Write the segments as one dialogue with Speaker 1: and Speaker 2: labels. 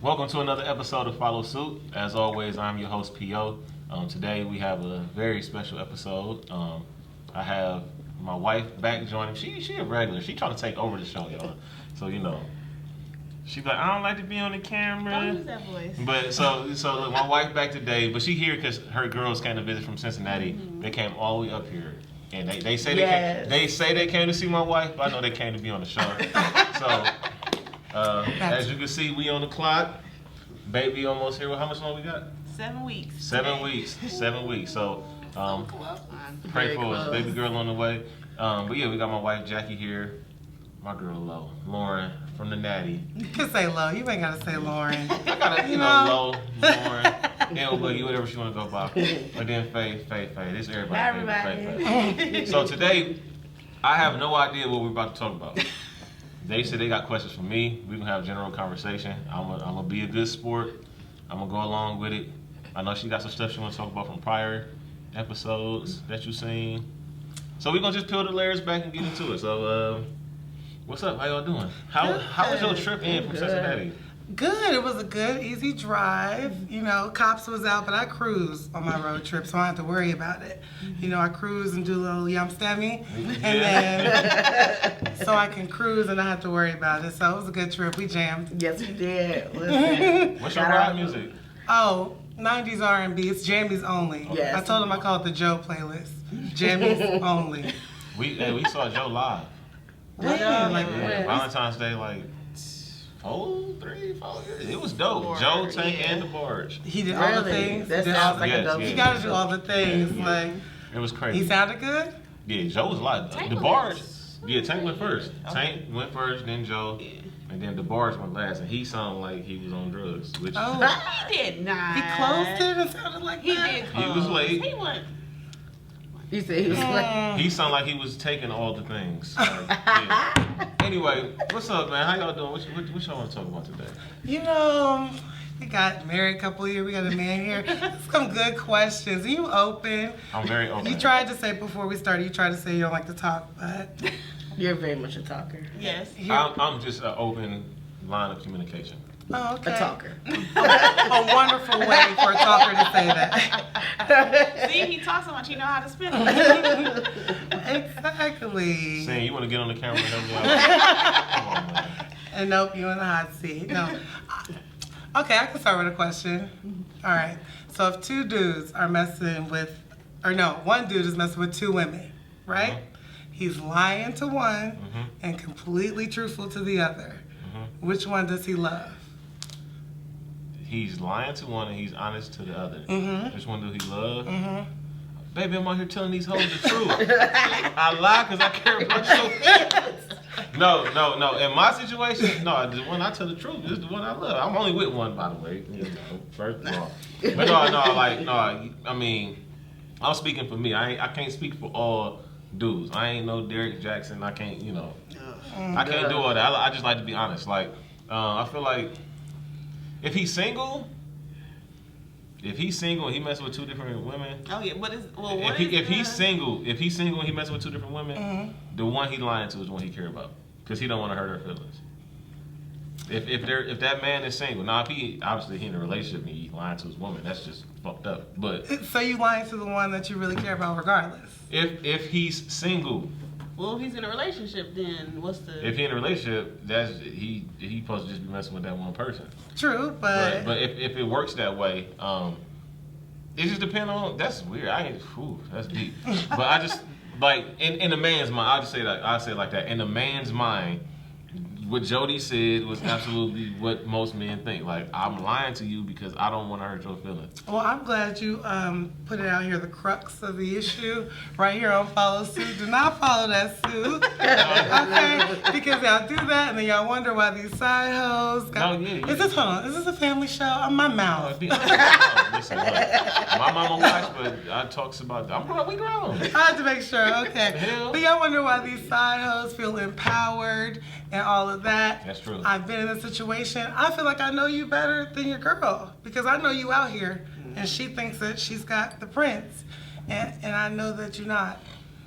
Speaker 1: Welcome to another episode of Follow Suit. As always, I'm your host, P.O. Today we have a very special episode. I have my wife back joining. She a regular. She trying to take over the show, y'all. So, she's like, I don't like to be on the camera.
Speaker 2: Don't use that voice.
Speaker 1: But so look, my wife back today, but she here because her girls came to visit from Cincinnati.
Speaker 2: Mm-hmm.
Speaker 1: They came all the way up here. And they say
Speaker 2: Yes.
Speaker 1: they say they came to see my wife, but I know they came to be on the show. So as you can see, we on the clock. Baby almost here. How much long we got?
Speaker 2: 7 weeks.
Speaker 1: 7 weeks. 7 weeks. So pray for us. Baby girl on the way. But yeah, we got my wife Jackie here. My girl Lauren from the Natty.
Speaker 3: You can say Lo. You ain't gotta say Lauren.
Speaker 1: I gotta, Lo, Lauren, L Boogie, whatever she wanna go by. But then Faye. This is everybody's favorite Faye. So today, I have no idea what we're about to talk about. They said they got questions for me. We gonna have general conversation. I'm gonna be a good sport. I'm gonna go along with it. I know she got some stuff she wanna talk about from prior episodes that you seen. So we're gonna just peel the layers back and get into it. So what's up? How y'all doing? How was your trip in from Cincinnati?
Speaker 3: Good. It was a good, easy drive. Cops was out, but I cruised on my road trip, so I don't have to worry about it. I cruise and do a little yum stammy, and then so I can cruise and not have to worry about it. So it was a good trip. We jammed.
Speaker 2: Yes, we did. Listen.
Speaker 1: What's your ride music?
Speaker 3: Oh, 90s R&B. It's jammies only.
Speaker 2: Yes.
Speaker 3: I told him I call it the Joe playlist. Jammies only.
Speaker 1: We saw Joe live.
Speaker 3: When?
Speaker 1: Yeah, Valentine's Day, like 4 years. It was dope. Joe, Tank, and the Barge.
Speaker 3: He did all the
Speaker 2: Really?
Speaker 3: things.
Speaker 2: That
Speaker 3: Did
Speaker 2: sounds
Speaker 3: all-
Speaker 2: like a dope.
Speaker 3: He got to do all the things.
Speaker 1: Yeah.
Speaker 3: Like
Speaker 1: It was crazy.
Speaker 3: he sounded good.
Speaker 1: Yeah, Joe was live.
Speaker 2: Tank
Speaker 1: The
Speaker 2: was-
Speaker 1: Barge. Yeah, Tank went first.
Speaker 2: Okay.
Speaker 1: Tank went first, then Joe, and then the Barge went last. And he sounded like he was on drugs. Which
Speaker 3: Oh.
Speaker 2: He did not.
Speaker 3: He closed it and sounded like
Speaker 2: He
Speaker 3: that.
Speaker 2: did
Speaker 1: He
Speaker 2: close.
Speaker 1: was late.
Speaker 2: He went.
Speaker 4: You said he was like,
Speaker 1: he sounded like he was taking all the things. Like, yeah. Anyway, what's up, man? How y'all doing? What y'all want to talk about today?
Speaker 3: We got married a couple of years. We got a man here. Some good questions. Are you open?
Speaker 1: I'm very open.
Speaker 3: You tried to say before we started, you tried to say you don't like to talk, but
Speaker 4: you're very much a talker.
Speaker 2: Yes.
Speaker 1: I'm just an open line of communication.
Speaker 3: oh, okay.
Speaker 4: A talker.
Speaker 3: A wonderful way for a talker to say that.
Speaker 2: See, he talks so much, he know how to spin it.
Speaker 3: Exactly.
Speaker 1: Saying you want to get on the camera and help me out? Come on, man.
Speaker 3: And nope, you in the hot seat. No. Okay, I can start with a question. All right. So if two dudes are messing with, or no, one dude is messing with two women, right?
Speaker 1: Mhm.
Speaker 3: He's lying to one
Speaker 1: Mhm.
Speaker 3: and completely truthful to the other.
Speaker 1: Mhm.
Speaker 3: Which one does he love?
Speaker 1: He's lying to one and he's honest to the other.
Speaker 3: Mhm.
Speaker 1: Which one do he love?
Speaker 3: Mm-hmm.
Speaker 1: Baby, I'm out here telling these hoes the truth. I lie because I care about you. No. In my situation, no, the one I tell the truth is the one I love. I'm only with one, by the way. First of all. But I mean, I'm speaking for me. I can't speak for all dudes. I ain't no Derek Jackson. I can't, I can't do all that. I just like to be honest. Like, I feel like if he's single and he messes with two different women.
Speaker 2: Oh yeah, what
Speaker 1: If he's single and he messes with two different women,
Speaker 3: Mhm.
Speaker 1: the one he lying to is the one he care about, because he don't want to hurt her feelings. If that man is single, now if he obviously he in a relationship and he lying to his woman, that's just fucked up. But
Speaker 3: So you lying to the one that you really care about regardless?
Speaker 1: if he's single,
Speaker 2: Well, if he's in a relationship, then what's the?
Speaker 1: if he in a relationship, that's he supposed to just be messing with that one person.
Speaker 3: True, but
Speaker 1: But if it works that way, it just depends on. That's weird. That's deep. But I just like in the man's mind. I say it like that. In the man's mind, what Jody said was absolutely what most men think. Like, I'm lying to you because I don't want to hurt your feelings.
Speaker 3: well, I'm glad you put it out here, the crux of the issue, right here on Follow Suit. Do not follow that suit, okay? Because y'all do that, and then y'all wonder why these side hoes got...
Speaker 1: No, yeah.
Speaker 3: Is this a family show? On my mouth.
Speaker 1: Listen, look, my mama watch, but I talks about. We grown.
Speaker 3: I had to make sure, okay.
Speaker 1: Hell.
Speaker 3: But y'all wonder why these side hoes feel empowered and all of that.
Speaker 1: That's true.
Speaker 3: I've been in a situation. I feel like I know you better than your girl because I know you out here, and she thinks that she's got the prince, and I know that you're not.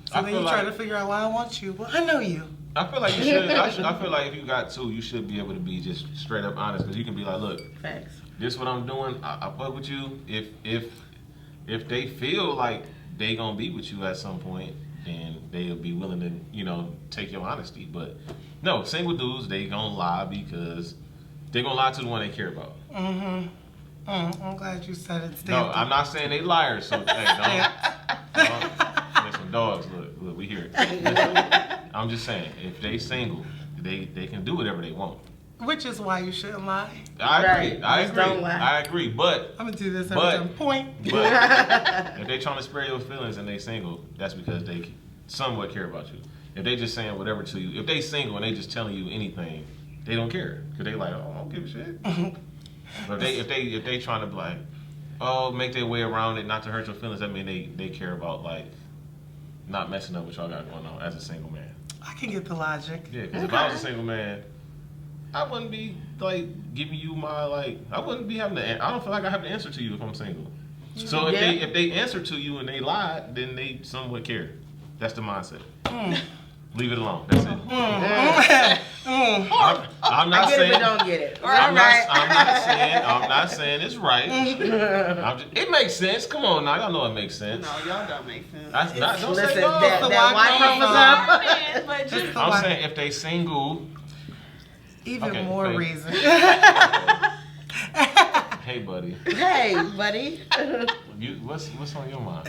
Speaker 3: So
Speaker 1: I
Speaker 3: then
Speaker 1: feel
Speaker 3: you try
Speaker 1: like-
Speaker 3: to figure out why I want you. Well, I know you.
Speaker 1: I feel like you should. I feel like if you got two, you should be able to be just straight up honest. Because you can be like, look,
Speaker 4: Facts.
Speaker 1: this what I'm doing. I fuck with you. If they feel like they gonna be with you at some point, then they'll be willing to, you know, take your honesty. But no, single dudes, they gonna lie because they gonna lie to the one they care about.
Speaker 3: I'm glad you said it.
Speaker 1: No, I'm not saying they liars. So hey, don't listen, dogs. Look, we here. I'm just saying, if they single, they can do whatever they want.
Speaker 3: Which is why you shouldn't lie.
Speaker 1: I agree.
Speaker 4: Just don't lie.
Speaker 1: I agree. But
Speaker 3: I'm gonna do this every time. Point.
Speaker 1: But if they trying to spare your feelings and they single, that's because they somewhat care about you. If they just saying whatever to you, if they single and they just telling you anything, they don't care because they like, oh, I don't give a shit. But if they trying to be like, oh, make their way around it, not to hurt your feelings, that mean they care about like not messing up what y'all got going on as a single man.
Speaker 3: I can get the logic.
Speaker 1: Yeah, because if I was a single man, I wouldn't be like giving you my like. I wouldn't be having to. I don't feel like I have to answer to you if I'm single. So if they answer to you and they lie, then they somewhat care. That's the mindset. Leave it alone. That's it. I'm not
Speaker 4: I get
Speaker 1: saying.
Speaker 4: it, but don't get it.
Speaker 1: I'm not saying it's right. It makes sense. Come on now, y'all know it makes sense.
Speaker 2: No, y'all don't make sense.
Speaker 1: Don't
Speaker 4: Listen,
Speaker 1: say no.
Speaker 4: that white
Speaker 2: Man, but just
Speaker 1: I'm saying if they single.
Speaker 3: Even
Speaker 1: Okay,
Speaker 3: more
Speaker 1: wait.
Speaker 3: reason.
Speaker 1: Hey, buddy.
Speaker 4: Hey, buddy.
Speaker 1: What's on your mind?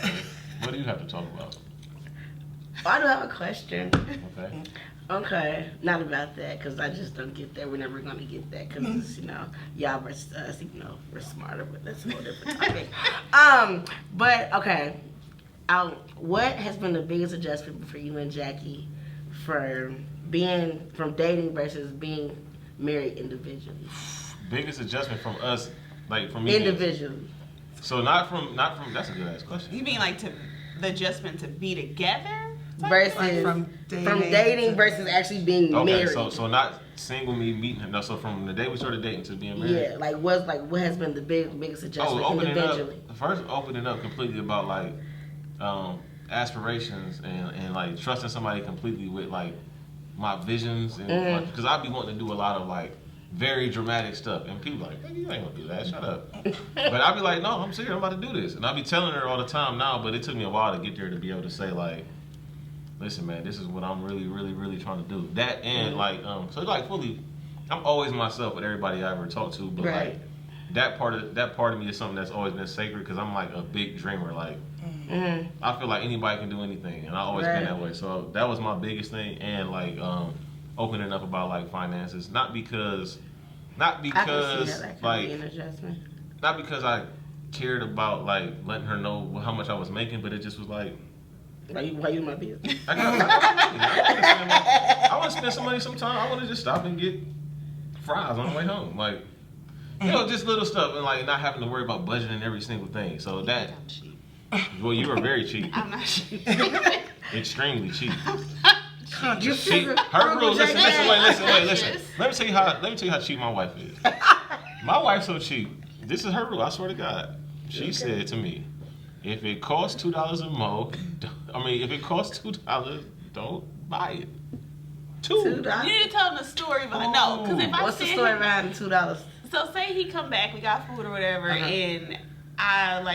Speaker 1: What do you have to talk about?
Speaker 4: I do have a question.
Speaker 1: Okay.
Speaker 4: Okay, not about that, because I just don't get that. We're never going to get that, because, you know, y'all versus us, you know, we're smarter, but that's a whole different topic. But, okay, what has been the biggest adjustment for you and Jackie from dating versus being married individually?
Speaker 1: Biggest adjustment from us, like from me.
Speaker 4: Individually.
Speaker 1: So not from. That's a good ass question.
Speaker 2: you mean like the adjustment to be together?
Speaker 4: Versus
Speaker 3: Like
Speaker 4: from dating versus actually being
Speaker 1: Okay,
Speaker 4: married.
Speaker 1: so not single me meeting her. No, so from the day we started dating to being married.
Speaker 4: Yeah, what has been the biggest adjustment individually?
Speaker 1: First opening up completely about like aspirations and like trusting somebody completely with like my visions and because I'd be wanting to do a lot of like very dramatic stuff and people like, hey, you ain't gonna do that, shut up. But I'd be like, no, I'm serious, I'm about to do this. And I'd be telling her all the time now, but it took me a while to get there to be able to say like, listen man, this is what I'm really, really, really trying to do. That and like so like fully I'm always myself with everybody I ever talk to, but like that part of me is something that's always been sacred because I'm like a big dreamer. Like I feel like anybody can do anything, and I always been that way. So that was my biggest thing, and like opening up about like finances, not because
Speaker 4: I can see that
Speaker 1: like
Speaker 4: be an adjustment.
Speaker 1: not because I cared about like letting her know how much I was making, but it just was like.
Speaker 4: Why you my business?
Speaker 1: I want to spend some money sometime. I want to just stop and get fries on the way home, like. You know, just little stuff and like not having to worry about budgeting every single thing. So that,
Speaker 2: I'm cheap.
Speaker 1: well, you were very cheap,
Speaker 2: I'm not cheap.
Speaker 1: extremely cheap.
Speaker 4: You
Speaker 1: Cheap. Her rules. Listen. Let me tell you how cheap my wife is. My wife's so cheap. This is her rule. I swear to God. She said to me, if it costs $2 or more, if it costs $2, don't buy it. $2.
Speaker 2: You need to tell them the story behind. No, because if I
Speaker 4: What's the
Speaker 2: send
Speaker 4: story
Speaker 2: him-
Speaker 4: behind the $2?
Speaker 2: So say he come back, we got food or whatever, and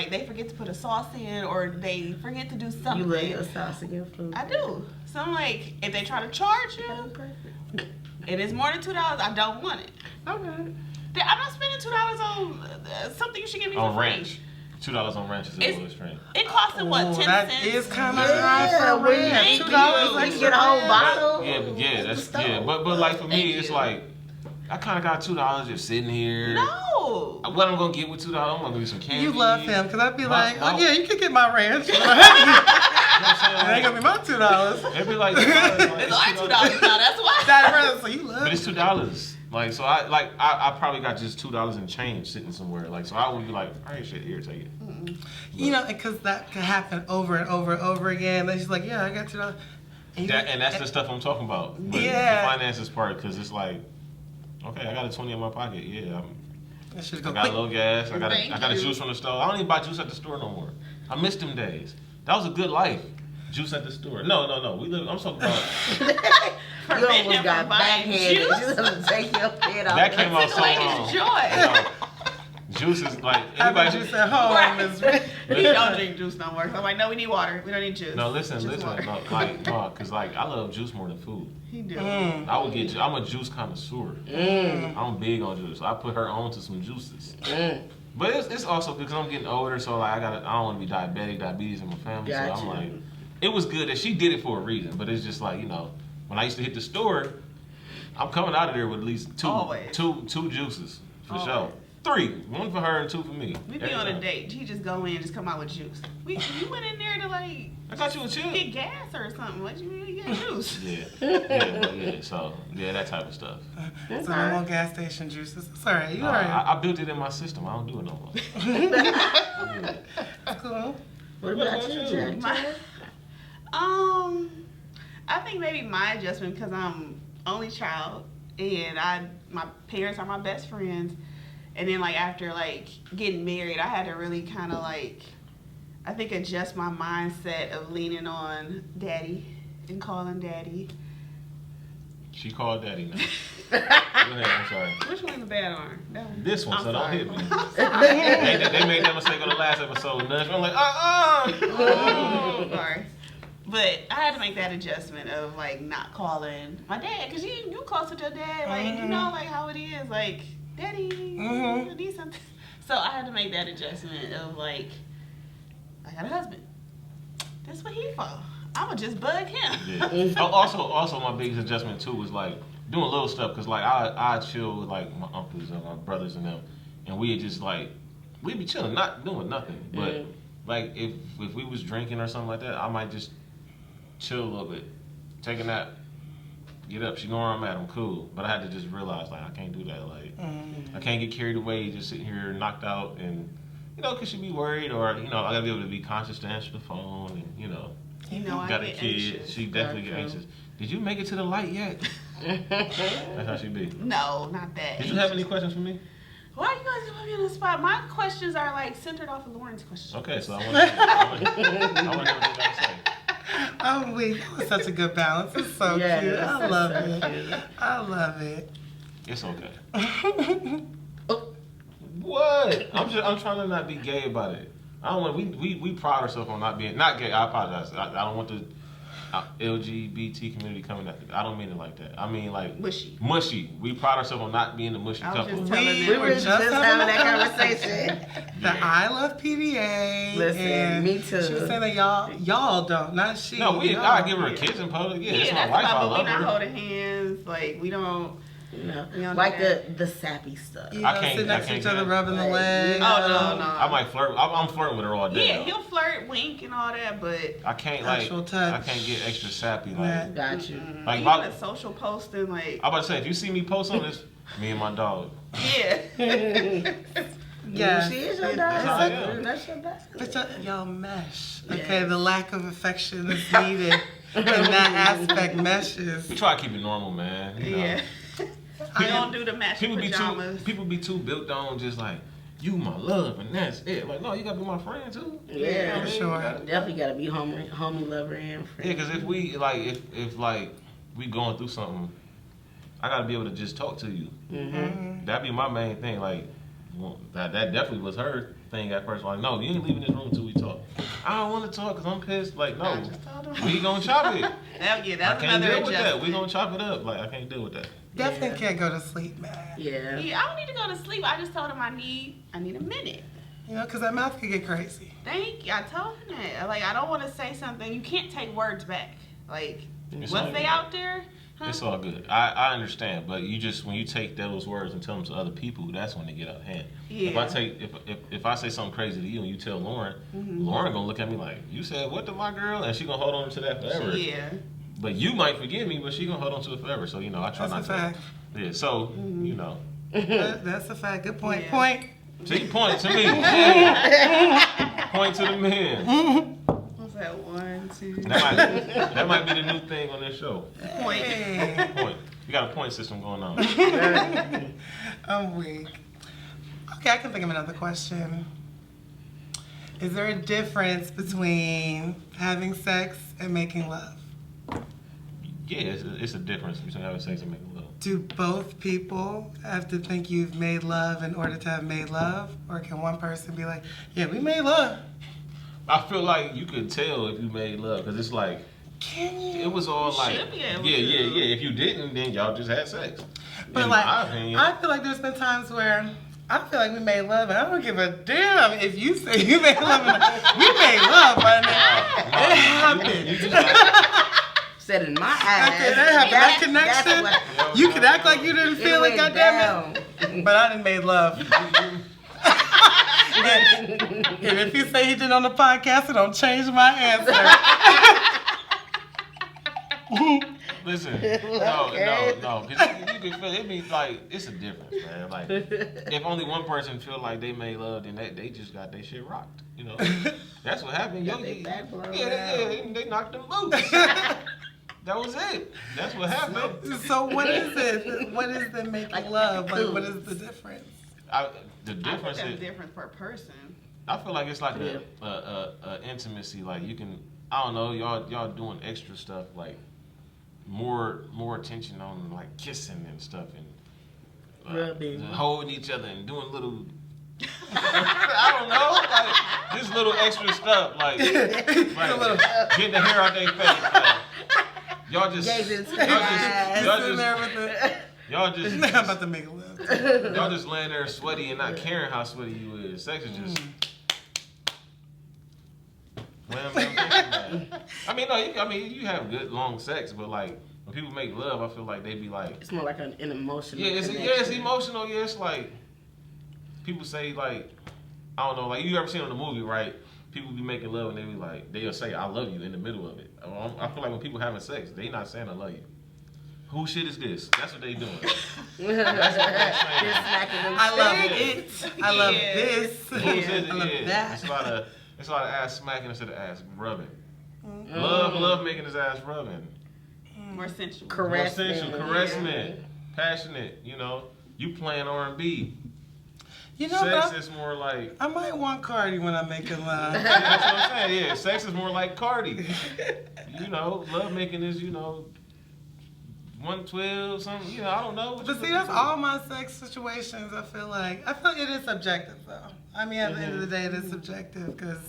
Speaker 2: they forget to put a sauce in or they forget to do something.
Speaker 4: You love your sauce and your food.
Speaker 2: I do. So I'm like, if they try to charge you and it's more than $2, I don't want it.
Speaker 4: Okay.
Speaker 2: I'm not spending $2 on something you should give me
Speaker 1: On
Speaker 2: for free.
Speaker 1: ranch. $2 on ranch is a little extreme.
Speaker 2: It costs them what, 10
Speaker 3: that
Speaker 2: cents?
Speaker 3: is kind of
Speaker 4: Yeah,
Speaker 3: high for
Speaker 4: when
Speaker 3: ranch.
Speaker 2: you-
Speaker 3: $2
Speaker 4: you get a whole bottle.
Speaker 1: But like for me, it's like I kind of got $2 just sitting here.
Speaker 2: No.
Speaker 1: What I'm gonna get with $2? I'm gonna get some candy.
Speaker 3: You love him because I'd be
Speaker 1: My-
Speaker 3: like,
Speaker 1: my-
Speaker 3: oh yeah, you can get my ranch. It
Speaker 1: You know what I'm saying?
Speaker 3: ain't gonna be my $2.
Speaker 1: It'd be like $2.
Speaker 2: It's like $2 now, that's why.
Speaker 3: That so you love.
Speaker 1: But it's $2. Like so, I probably got just $2 and change sitting somewhere. Like so, I would be like, all right, shit, here, take it.
Speaker 3: You know, because that can happen over and over and over again. And she's like, yeah, I got $2.
Speaker 1: And that's the stuff I'm talking about. But
Speaker 3: Yeah.
Speaker 1: the finances part, because it's like, okay, I got a 20 in my pocket. Yeah,
Speaker 3: That should
Speaker 1: I
Speaker 3: go
Speaker 1: got a
Speaker 3: quick.
Speaker 1: little gas. I
Speaker 2: Thank
Speaker 1: got a
Speaker 2: you.
Speaker 1: juice from the store. I don't even buy juice at the store no more. I miss them days. That was a good life. Juice at the store. No. I'm talking about.
Speaker 4: You almost got backhanded.
Speaker 2: juice.
Speaker 4: She was gonna take your head off.
Speaker 1: That came out so
Speaker 2: Like
Speaker 1: wrong.
Speaker 2: it's joy.
Speaker 1: Juice is like
Speaker 3: Having
Speaker 1: anybody.
Speaker 3: juice at home
Speaker 2: Right.
Speaker 3: is
Speaker 2: We don't drink juice no more. So I'm like, no, we need water. We don't need juice.
Speaker 1: No, listen,
Speaker 2: Just
Speaker 1: listen.
Speaker 2: water.
Speaker 1: No, like, no, cause like I love juice more than food.
Speaker 2: He do.
Speaker 1: I would get. I'm a juice connoisseur. I'm big on juice. I put her on to some juices. But it's also because I'm getting older, so like I don't want to be diabetes in my family.
Speaker 4: Gotcha.
Speaker 1: So I'm like, it was good that she did it for a reason. But it's just like, you know, when I used to hit the store, I'm coming out of there with at least two juices for
Speaker 2: Always.
Speaker 1: sure. 3, 1 for her and 2 for me.
Speaker 2: We be
Speaker 1: Every
Speaker 2: on a
Speaker 1: time.
Speaker 2: date. He just go in and just come out with juice. You went in there to like
Speaker 1: I got you a chill.
Speaker 2: get gas or something. What you get juice?
Speaker 1: Yeah. So yeah, that type of stuff.
Speaker 3: So no more gas station juices. Sorry, you
Speaker 1: Nah,
Speaker 3: alright.
Speaker 1: I built it in my system. I don't do it no more.
Speaker 3: Cool.
Speaker 4: What about you, Jack?
Speaker 2: I think maybe my adjustment because I'm only child and my parents are my best friends, and then like after like getting married, I had to really kind of like I think adjust my mindset of leaning on daddy and calling daddy.
Speaker 1: She called daddy now. Go ahead, I'm sorry.
Speaker 2: Which one's the bad arm? That one.
Speaker 1: This one,
Speaker 2: I'm
Speaker 1: so don't
Speaker 2: sorry.
Speaker 1: hit me. They made that mistake on the last episode. Nudge me. I'm like,
Speaker 2: Oh, sorry. But I had to make that adjustment of like not calling my dad because you close with your dad, like you know like how it is, like daddy, you need something. So I had to make that adjustment of like I got a husband. That's what he for. I'ma just bug him.
Speaker 1: Yeah. Also, my biggest adjustment too was like doing little stuff because like I chill with like my uncles and my brothers and them, and we just like we be chilling, not doing nothing. But like if we was drinking or something like that, I might just chill a little bit, take a nap, get up. She know where I'm at. I'm cool. But I had to just realize like I can't do that. Like I can't get carried away, just sitting here knocked out, and you know, cause she be worried, or you know, I gotta be able to be conscious to answer the phone, and you know.
Speaker 2: You know,
Speaker 1: Got
Speaker 2: I
Speaker 1: a
Speaker 2: get
Speaker 1: kid.
Speaker 2: anxious.
Speaker 1: She definitely get anxious. Did you make it to the light yet? That's how she be.
Speaker 2: No, not that.
Speaker 1: Did you have any questions for me?
Speaker 2: Why you guys put me on the spot? My questions are like centered off of Lauren's questions.
Speaker 1: Okay, so I want to hear what you got to say.
Speaker 3: Oh, wait, that was such a good balance. It's so
Speaker 4: Yeah,
Speaker 3: cute. I
Speaker 4: that's
Speaker 3: love
Speaker 4: so
Speaker 3: it.
Speaker 4: cute.
Speaker 3: I love it.
Speaker 1: It's okay. What? I'm trying to not be gay about it. I don't want. We pride ourselves on not being not gay. I apologize. I don't want the LGBT community coming after. I don't mean it like that. I mean like mushy. We pride ourselves on not being the mushy
Speaker 2: I was
Speaker 1: couple.
Speaker 2: just telling
Speaker 3: We
Speaker 2: them.
Speaker 4: We were just having that conversation.
Speaker 3: The I love PDA.
Speaker 4: Listen,
Speaker 3: and
Speaker 4: me too.
Speaker 3: She was saying that y'all don't, not she.
Speaker 1: No,
Speaker 3: y'all.
Speaker 1: I give her a kiss in public. Yeah, it's my
Speaker 2: that's
Speaker 1: wife. I
Speaker 2: about, but
Speaker 1: love
Speaker 2: we not
Speaker 1: her.
Speaker 2: holding hands. Like we don't.
Speaker 4: You know,
Speaker 2: We don't
Speaker 4: like
Speaker 2: do that.
Speaker 4: the sappy stuff.
Speaker 3: You
Speaker 1: I
Speaker 3: know,
Speaker 1: can't-
Speaker 3: sit next
Speaker 1: I
Speaker 3: to each
Speaker 1: can't
Speaker 3: other,
Speaker 1: do
Speaker 3: rubbing the
Speaker 4: that.
Speaker 3: legs.
Speaker 2: Oh no.
Speaker 1: I might flirt. I'm flirting with her all day.
Speaker 2: Yeah,
Speaker 1: though.
Speaker 2: he'll flirt, wink, and all that, but
Speaker 1: I can't like.
Speaker 3: Actual touch.
Speaker 1: I can't get extra sappy. Like
Speaker 3: Yeah.
Speaker 4: Got you.
Speaker 1: Like,
Speaker 2: even
Speaker 1: my-
Speaker 2: the social posting, like
Speaker 1: I'm about to say, if you see me post on this, me and my dog.
Speaker 2: yeah.
Speaker 3: Yeah.
Speaker 4: She is your
Speaker 1: That's how I am.
Speaker 4: dog. That's your dog.
Speaker 3: But y'all mesh.
Speaker 4: Yes.
Speaker 3: Okay, the lack of affection is needed in that aspect meshes.
Speaker 1: We try to keep it normal, man. You know?
Speaker 2: Yeah. I don't do the matching pajamas.
Speaker 1: People be too built on just like you my love and that's it. Like no, you gotta be my friend too.
Speaker 4: Yeah,
Speaker 3: For sure.
Speaker 4: Definitely gotta be homie lover and friend.
Speaker 1: Yeah, because if we like if like we going through something, I gotta be able to just talk to you. That'd be my main thing. Like well, that definitely was her thing at first. Like no, you ain't leaving this room until we talk. I don't want to talk because I'm pissed. Like no,
Speaker 2: I just told him.
Speaker 1: we gonna chop it.
Speaker 2: That's
Speaker 1: I can't
Speaker 2: another
Speaker 1: deal with that.
Speaker 2: adjustment.
Speaker 1: We gonna chop it up. Like I can't deal with that.
Speaker 3: Definitely can't go to sleep, man.
Speaker 4: Yeah.
Speaker 2: Yeah, I don't need to go to sleep. I just told him I need a minute.
Speaker 3: You know, because that mouth could get crazy.
Speaker 2: Thank you. I told him that. Like I don't want to say something. You can't take words back. Like
Speaker 1: It's
Speaker 2: once
Speaker 1: all
Speaker 2: they
Speaker 1: good.
Speaker 2: out there.
Speaker 1: It's all good. I understand, but you just when you take those words and tell them to other people, that's when they get out of hand.
Speaker 2: Yeah.
Speaker 1: If I say something crazy to you and you tell Lauren, Lauren gonna look at me like you said what to my girl, and she gonna hold on to that forever.
Speaker 2: Yeah.
Speaker 1: But you might forgive me, but she gonna hold on to it forever. So you know I try
Speaker 3: That's a
Speaker 1: not
Speaker 3: fact.
Speaker 1: to. Yeah. So you know,
Speaker 3: That's a fact. Good point.
Speaker 2: Yeah.
Speaker 3: Point.
Speaker 1: see, point to me. Yeah. Point to the man.
Speaker 2: What's that? 1, 2.
Speaker 1: That might be the new thing on this show.
Speaker 2: Point.
Speaker 3: Hey,
Speaker 1: Point. You got a point system going on.
Speaker 3: I'm weak. Okay, I can think of another question. Is there a difference between having sex and making love?
Speaker 1: Yeah, it's a difference between having sex and making love.
Speaker 3: Do both people have to think you've made love in order to have made love? Or can one person be like, yeah, we made love?
Speaker 1: I feel like you could tell if you made love, because it's like,
Speaker 3: Can you?
Speaker 1: it was all like,
Speaker 2: should be able
Speaker 1: yeah.
Speaker 2: to.
Speaker 1: If you didn't, then y'all just had sex.
Speaker 3: But
Speaker 1: in
Speaker 3: like,
Speaker 1: my opinion.
Speaker 3: I feel like there's been times where I feel like we made love, and I don't give a damn if you say you made love. We made love, but it happened.
Speaker 1: You just like,
Speaker 4: Said in my eyes.
Speaker 3: Okay, that happened. That connection.
Speaker 4: That's
Speaker 3: You could act like you didn't feel it,
Speaker 4: went
Speaker 3: goddammit.
Speaker 4: down.
Speaker 3: But I didn't made love. And if you say he did on the podcast, it don't change my answer.
Speaker 1: listen, no. Because you can feel it. Be like, it's a difference, man. Like, if only one person feel like they made love, then they just got their shit rocked. You know, that's what happened.
Speaker 4: Got they back blown
Speaker 1: They knocked them loose. That was it. That's what happened.
Speaker 3: So what is it? What is the making love? Like, what is the difference?
Speaker 1: The
Speaker 2: I think
Speaker 1: difference
Speaker 2: that's
Speaker 1: is,
Speaker 2: different per person.
Speaker 1: I feel like it's like a intimacy. Like you can, I don't know, y'all doing extra stuff, like more attention on like kissing and stuff, and
Speaker 4: Rubbing.
Speaker 1: holding each other and doing little. I don't know, like just little extra stuff, like getting the hair out their face. Like, y'all just
Speaker 3: I'm about to make a love.
Speaker 1: y'all just laying there sweaty and not caring how sweaty you is. Sex is just. I mean, you have good long sex, but like when people make love, I feel like they be like.
Speaker 4: It's more like an emotional.
Speaker 1: Yeah, it's emotional. Yeah, it's like people say like, I don't know, like you ever seen on the movie, right? People be making love and they be like, they'll say I love you in the middle of it. I feel like when people having sex, they not saying I love you. Who shit is this? That's what they doing. That's what they're saying.
Speaker 3: I love it. I love this.
Speaker 1: Who says it?
Speaker 3: I love
Speaker 1: Yeah.
Speaker 3: that.
Speaker 1: It's a lot of ass smacking instead of ass rubbing. Love making his ass rubbing.
Speaker 2: More sensual.
Speaker 1: More sensual, caressment, passionate. You know, you playing R&B.
Speaker 3: You know,
Speaker 1: Sex is more like.
Speaker 3: I might want Cardi when I'm making love.
Speaker 1: Yeah, that's what I'm saying. Yeah, sex is more like Cardi. You know, love making is 112 something. You know, I don't know.
Speaker 3: But see, that's all my sex situations. I feel it is subjective though. I mean, at the end of the day, it is subjective because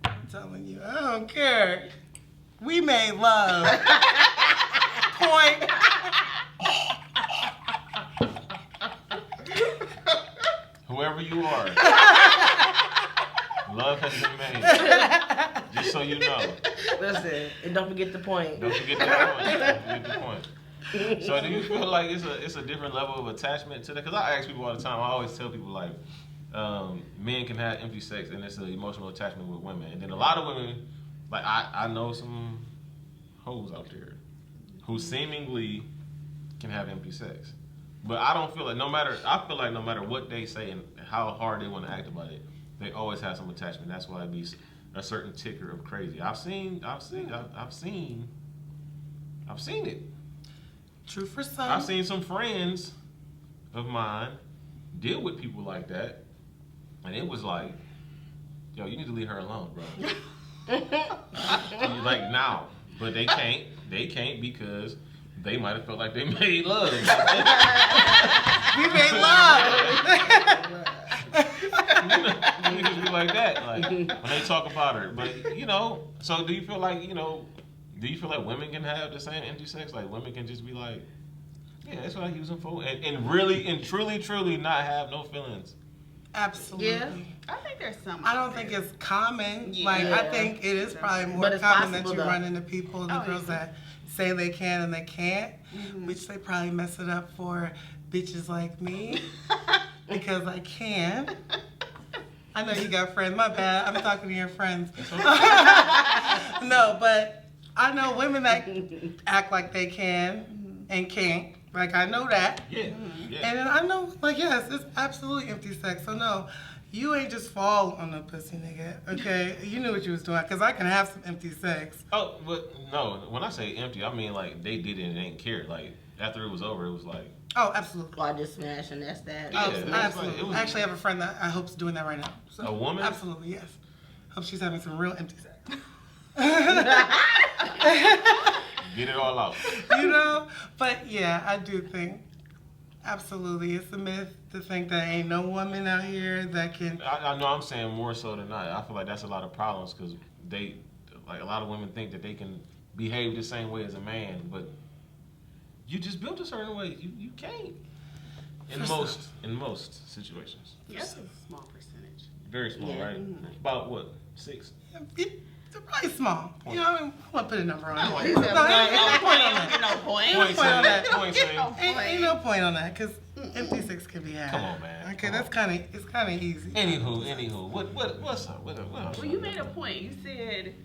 Speaker 3: I'm telling you, I don't care. We made love. Point.
Speaker 1: Whoever you are, love has been made. Just so you know.
Speaker 4: Listen, and don't forget the point.
Speaker 1: Don't forget the point. So do you feel like it's a different level of attachment to that? Because I ask people all the time. I always tell people like, men can have empty sex and it's an emotional attachment with women. And then a lot of women, like I know some hoes out there who seemingly can have empty sex. But I don't feel like I feel like no matter what they say and how hard they want to act about it, they always have some attachment. That's why it be a certain ticker of crazy. I've seen it.
Speaker 3: True for some.
Speaker 1: I've seen some friends of mine deal with people like that, and it was like, yo, you need to leave her alone, bro. Like now, but they can't. They can't because they might have felt like they made love.
Speaker 3: We made love.
Speaker 1: Niggas be like that, like when they talk about her. But so do you feel like women can have the same empty sex? Like women can just be like, yeah, that's what I use them for, and really and truly not have no feelings.
Speaker 3: Absolutely.
Speaker 4: Yeah.
Speaker 2: I think there's some.
Speaker 3: I don't think it's common.
Speaker 2: Yeah.
Speaker 3: Like I think it is probably more
Speaker 4: But it's
Speaker 3: common that
Speaker 4: possible,
Speaker 3: you
Speaker 4: though.
Speaker 3: run into people, the girls that say they can and they can't, which they probably mess it up for bitches like me because I can. I know you got friends. My bad. I'm talking to your friends. No, but I know women that act like they can and can't. Like I know that.
Speaker 1: Yeah.
Speaker 3: And then I know, like, yes, it's absolutely empty sex. So no, you ain't just fall on the pussy, nigga. Okay, you knew what you was doing. Cause I can have some empty sex.
Speaker 1: Oh, but no. When I say empty, I mean like they did it and they didn't care. Like after it was over, it was like.
Speaker 3: Oh, absolutely.
Speaker 4: Well, I just smashed and that's that.
Speaker 1: Yeah,
Speaker 3: Oh,
Speaker 1: it was
Speaker 3: absolutely.
Speaker 1: like- it was-
Speaker 3: I actually have a friend that I hope's doing that right now. So,
Speaker 1: A woman?
Speaker 3: Absolutely, yes. Hope she's having some real empty sex.
Speaker 1: Get it all out.
Speaker 3: You know? But yeah, I do think, absolutely, it's a myth to think that ain't no woman out here that can.
Speaker 1: I know I'm saying more so than not. I feel like that's a lot of problems because a lot of women think that they can behave the same way as a man, but you just built a certain way. You can't. In most situations.
Speaker 2: Yes, a small percentage.
Speaker 1: Very small,
Speaker 4: Yeah.
Speaker 1: right? About what? 6?
Speaker 3: They're probably small. You know, I want to put a number on it.
Speaker 2: No,
Speaker 3: Ain't no point on that.
Speaker 2: no point.
Speaker 1: Point
Speaker 3: point on that.
Speaker 1: Point saying.
Speaker 3: Ain't no point on that because empty 6 can be had.
Speaker 1: Come on, man.
Speaker 3: Okay,
Speaker 1: Come
Speaker 3: that's kind of easy.
Speaker 1: Anywho, what's up? What else?
Speaker 2: Well, you made a point. You said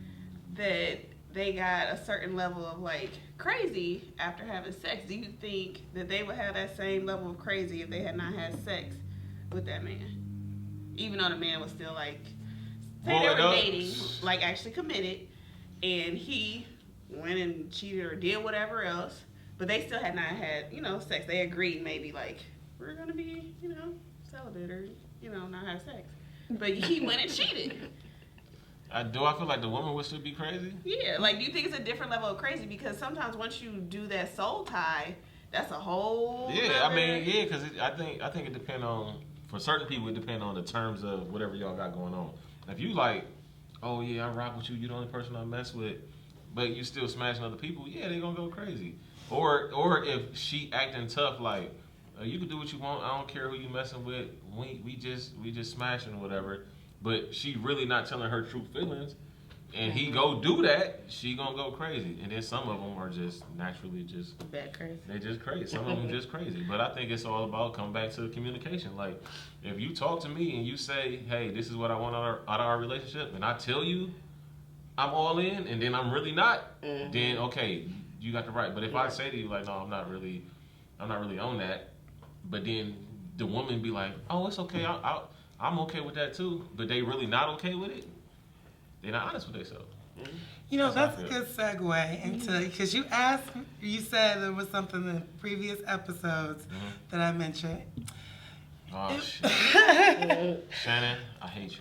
Speaker 2: that they got a certain level of like crazy after having sex. Do you think that they would have that same level of crazy if they had not had sex with that man? Even though the man was still like, say they were dating, like actually committed, and he went and cheated or did whatever else, but they still had not had, sex. They agreed maybe like, we're going to be, celibate or, not have sex. But he went and cheated.
Speaker 1: Do I feel like the woman would still be crazy?
Speaker 2: Yeah, like do you think it's a different level of crazy? Because sometimes once you do that soul tie, that's a whole.
Speaker 1: Yeah, because I think it depends on, for certain people, it depends on the terms of whatever y'all got going on. If you like, oh yeah, I rock with you, you're the only person I mess with, but you still smashing other people, yeah, they gonna go crazy. Or if she acting tough, like, you can do what you want, I don't care who you messing with, we just smashing or whatever. But she really not telling her true feelings, and he go do that, she gonna go crazy. And then some of them are just naturally just
Speaker 4: Bad crazy.
Speaker 1: they just crazy. Some of them just crazy. But I think it's all about come back to communication. Like, if you talk to me and you say, hey, this is what I want out of our relationship, and I tell you I'm all in, and then I'm really not, then okay, you got the right. But if I say to you like, no, I'm not really on that, but then the woman be like, oh, it's okay, I'm okay with that too, but they really not okay with it, they're not honest with themselves.
Speaker 3: That's a good segue into, because you said there was something in previous episodes that I mentioned.
Speaker 1: Oh, shit. Shannon, I hate you.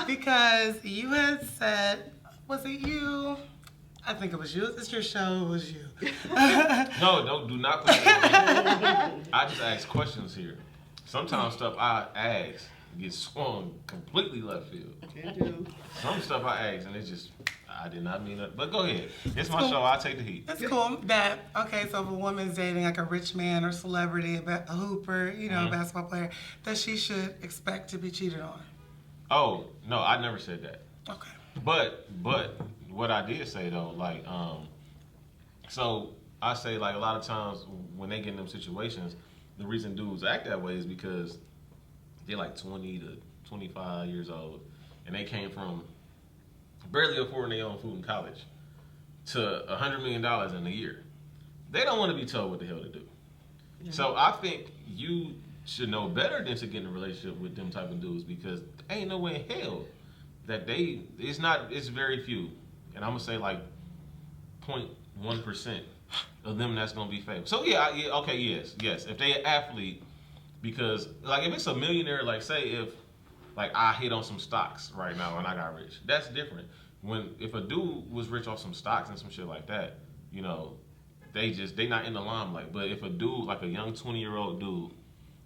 Speaker 3: Because you had said, was it you? I think it was you. It's your show. It was you.
Speaker 1: No, do not put it on me. I just ask questions here. Sometimes stuff I ask gets swung completely left field. Some stuff I ask and it's just, I did not mean that. But go ahead. It's my show. I'll take the heat.
Speaker 3: It's cool that, okay, so if a woman's dating like a rich man or celebrity, a hooper, a basketball player, that she should expect to be cheated on.
Speaker 1: Oh, no, I never said that.
Speaker 3: Okay.
Speaker 1: But what I did say though, like, so I say like a lot of times when they get in them situations, the reason dudes act that way is because they're like 20 to 25 years old, and they came from barely affording their own food in college to $100 million in a year. They don't want to be told what the hell to do. Yeah. So I think you should know better than to get in a relationship with them type of dudes, because ain't no way in hell that it's very few, and I'm gonna say like 0.1% of them that's gonna be famous. So yes, if they an athlete, because like if it's a millionaire, like say if like I hit on some stocks right now and I got rich, that's different. If a dude was rich off some stocks and some shit like that, they not in the limelight. But if a dude, like a young 20-year-old dude,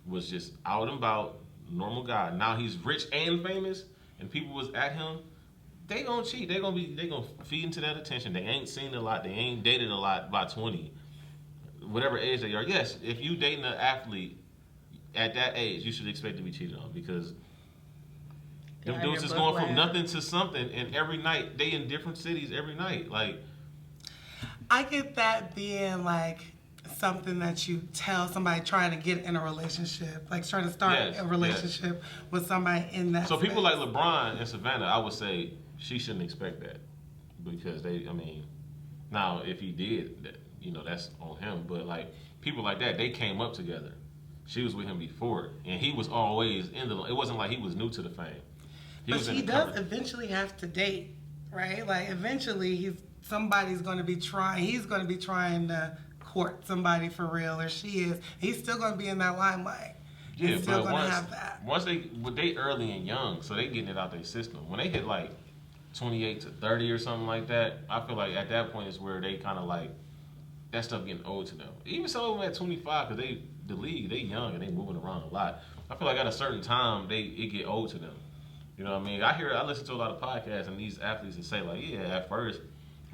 Speaker 1: was just out and about, normal guy, now he's rich and famous, and people was at him, they gonna cheat. They gonna feed into that attention. They ain't seen a lot. They ain't dated a lot by 20, whatever age they are. Yes, if you dating an athlete at that age, you should expect to be cheated on, because them dudes is going from nothing to something, and every night they in different cities every night. Like,
Speaker 3: I get that being like something that you tell somebody trying to get in a relationship, like trying to start a relationship with somebody in that. So space.
Speaker 1: People like LeBron and Savannah, I would say she shouldn't expect that, because now if he did, that's on him. But like people like that, they came up together. She was with him before, and he was always in the. It wasn't like he was new to the fame.
Speaker 3: He does eventually have to date, right? Like eventually somebody's going to be trying. He's going to be trying to court somebody for real, or she is. He's still going to be in that limelight.
Speaker 1: Yeah,
Speaker 3: He's still going to have that.
Speaker 1: Once they early and young, so they getting it out their system. When they hit like 28 to 30 or something like that, I feel like at that point is where they kind of like that stuff getting old to them. Even some of them at 25, because the league, they young and they moving around a lot. I feel like at a certain time it get old to them. You know what I mean? I listen to a lot of podcasts and these athletes that say like, yeah, at first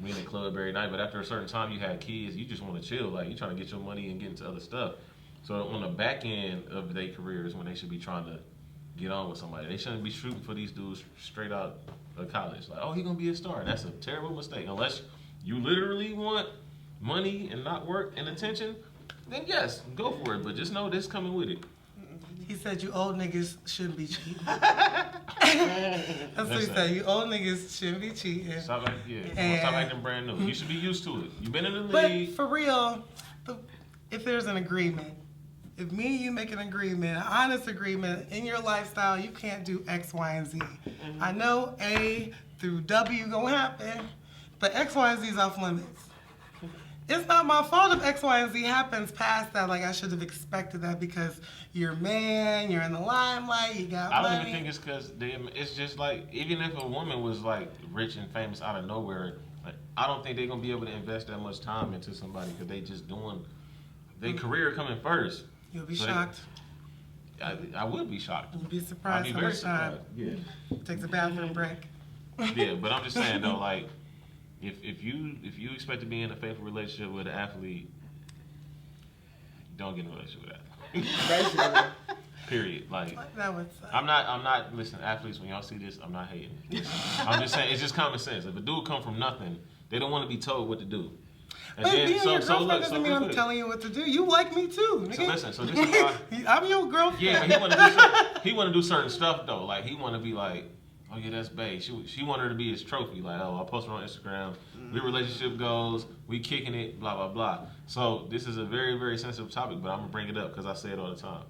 Speaker 1: we in the club every night, but after a certain time you had kids, you just want to chill. Like you trying to get your money and get into other stuff. So on the back end of their careers, when they should be trying to get on with somebody, they shouldn't be shooting for these dudes straight out of college. Like, oh, he gonna be a star. That's a terrible mistake. Unless you literally want money and not work and attention, then yes, go for it. But just know this coming with it.
Speaker 3: He said you old niggas shouldn't be cheating. That's what he said. You old niggas shouldn't be cheating.
Speaker 1: Stop acting brand new. You should be used to it. You've been in the league.
Speaker 3: But for real, if there's an agreement, if me and you make an agreement, an honest agreement in your lifestyle, you can't do X, Y, and Z. I know A through W gonna happen, but X, Y, and Z is off limits. It's not my fault if X, Y, and Z happens past that. Like, I should have expected that because you're a man, you're in the limelight, you got money.
Speaker 1: I don't even think it's because it's just like, even if a woman was like rich and famous out of nowhere, like, I don't think they're going to be able to invest that much time into somebody because they just doing their career coming first.
Speaker 3: You'll be shocked.
Speaker 1: I would be shocked.
Speaker 3: You'd be surprised how much time.
Speaker 1: Yeah.
Speaker 3: Takes a bathroom break.
Speaker 1: Yeah, but I'm just saying though, like, if you expect to be in a faithful relationship with an athlete, don't get in a relationship with that. Period. Like,
Speaker 3: that would suck.
Speaker 1: I'm not. Listen, athletes, when y'all see this, I'm not hating. I'm just saying it's just common sense. If a dude come from nothing, they don't want to be told what to do. And
Speaker 3: but
Speaker 1: then,
Speaker 3: being your girlfriend doesn't mean I'm telling you what to do. You like me too, nigga.
Speaker 1: So this is why.
Speaker 3: I'm your girlfriend.
Speaker 1: Yeah, but he want to do certain stuff though. Like he want to be like, oh yeah, that's bae. She want her to be his trophy. Like, oh, I post her on Instagram. We relationship goals. We kicking it. Blah blah blah. So this is a very very sensitive topic, but I'm gonna bring it up because I say it all the time.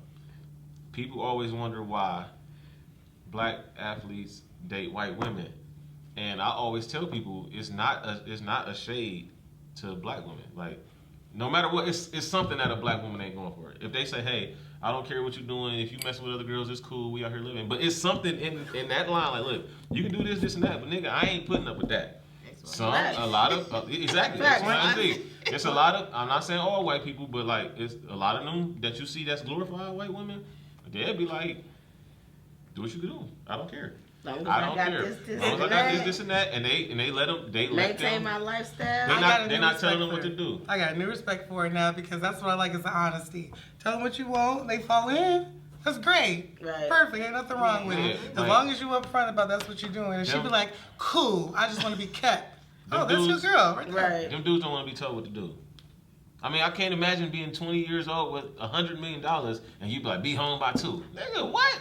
Speaker 1: People always wonder why black athletes date white women, and I always tell people it's not a shade to black women. Like, no matter what, it's something that a black woman ain't going for. If they say, hey, I don't care what you're doing. If you messing with other girls, it's cool. We out here living. But it's something in that line. Like, look, you can do this, and that, but nigga, I ain't putting up with that. A lot of exactly. It's a lot of. I'm not saying all white people, but like it's a lot of them that you see that's glorified white women. They'll be like, do what you can do. I don't care. I don't care. As long as I got this, and that, and they let them. They
Speaker 4: maintain my lifestyle.
Speaker 1: They're not telling them what to do.
Speaker 3: I got new respect for it now because that's what I like is the honesty. Tell them what you want. They fall in. That's great.
Speaker 4: Right.
Speaker 3: Perfect. Ain't nothing wrong with it. As long as you upfront about that's what you're doing. And she'll be like, cool. I just want to be kept. Oh, that's your girl.
Speaker 4: Right.
Speaker 1: Them dudes don't want to be told what to do. I mean, I can't imagine being 20 years old with $100 million and you be like, be home by 2. Nigga, what?